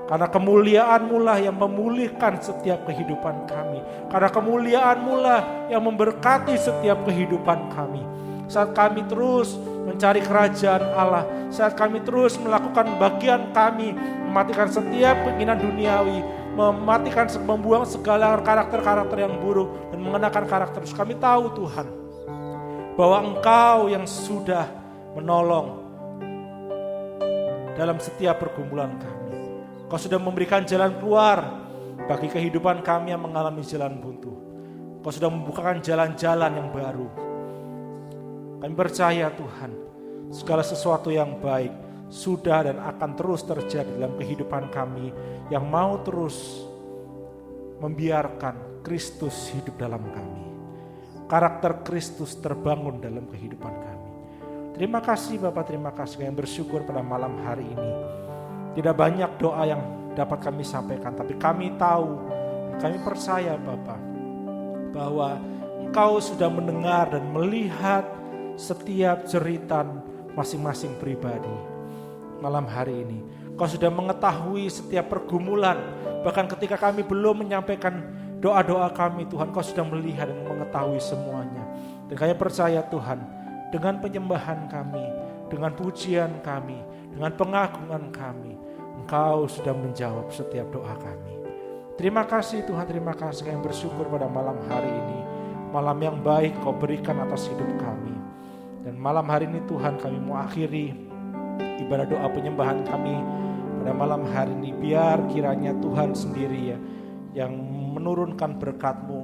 Karena kemuliaan-Mu lah yang memulihkan setiap kehidupan kami. Karena kemuliaan-Mu lah yang memberkati setiap kehidupan kami. Saat kami terus mencari kerajaan Allah, saat kami terus melakukan bagian kami, mematikan setiap keinginan duniawi, membuang segala karakter-karakter yang buruk dan mengenakan karakter. Kami tahu Tuhan bahwa Engkau yang sudah menolong dalam setiap pergumulan kami. Engkau sudah memberikan jalan keluar bagi kehidupan kami yang mengalami jalan buntu. Engkau sudah membukakan jalan-jalan yang baru. Kami percaya Tuhan, segala sesuatu yang baik sudah dan akan terus terjadi dalam kehidupan kami yang mau terus membiarkan Kristus hidup dalam kami. Karakter Kristus terbangun dalam kehidupan kami. Terima kasih Bapak, terima kasih. Kami bersyukur pada malam hari ini. Tidak banyak doa yang dapat kami sampaikan, tapi kami tahu, kami percaya Bapak, bahwa Engkau sudah mendengar dan melihat setiap jeritan masing-masing pribadi. Malam hari ini Kau sudah mengetahui setiap pergumulan, bahkan ketika kami belum menyampaikan doa-doa kami, Tuhan, Kau sudah melihat dan mengetahui semuanya. Dan kami percaya Tuhan, dengan penyembahan kami, dengan pujian kami, dengan pengagungan kami, Engkau sudah menjawab setiap doa kami. Terima kasih Tuhan, terima kasih. Kami bersyukur pada malam hari ini, malam yang baik Kau berikan atas hidup kami. Dan malam hari ini Tuhan, kami mau akhiri ibadah doa penyembahan kami pada malam hari ini. Biar kiranya Tuhan sendiri yang menurunkan berkat-Mu,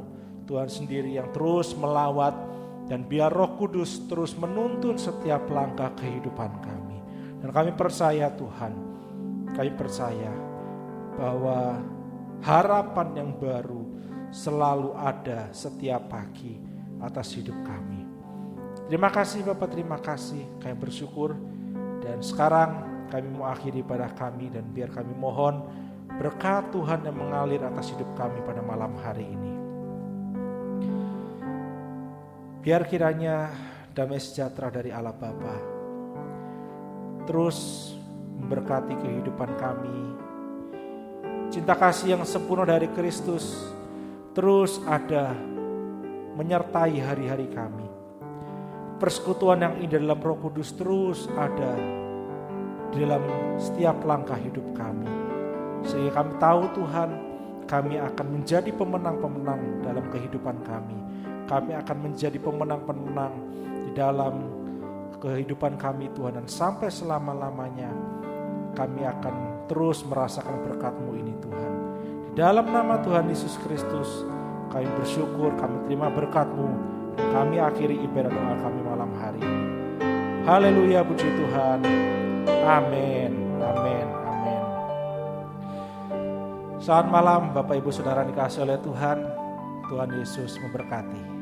Tuhan sendiri yang terus melawat, dan biar Roh Kudus terus menuntun setiap langkah kehidupan kami. Dan kami percaya Tuhan, kami percaya bahwa harapan yang baru selalu ada setiap pagi atas hidup kami. Terima kasih Bapak, terima kasih. Kami bersyukur. Dan sekarang kami mau akhiri ibadah kami, dan biar kami mohon berkat Tuhan yang mengalir atas hidup kami pada malam hari ini. Biar kiranya damai sejahtera dari Allah Bapa terus memberkati kehidupan kami. Cinta kasih yang sempurna dari Kristus terus ada menyertai hari-hari kami. Persekutuan yang indah dalam Roh Kudus terus ada di dalam setiap langkah hidup kami. Sehingga kami tahu Tuhan, kami akan menjadi pemenang-pemenang dalam kehidupan kami. Kami akan menjadi pemenang-pemenang di dalam kehidupan kami Tuhan. Dan sampai selama-lamanya kami akan terus merasakan berkat-Mu ini Tuhan. Di dalam nama Tuhan Yesus Kristus kami bersyukur, kami terima berkat-Mu. Kami akhiri ibadah doa kami malam hari ini. Haleluya, puji Tuhan. Amin, amin, amin. Selamat malam Bapak Ibu Saudara dikasihi oleh Tuhan. Tuhan Yesus memberkati.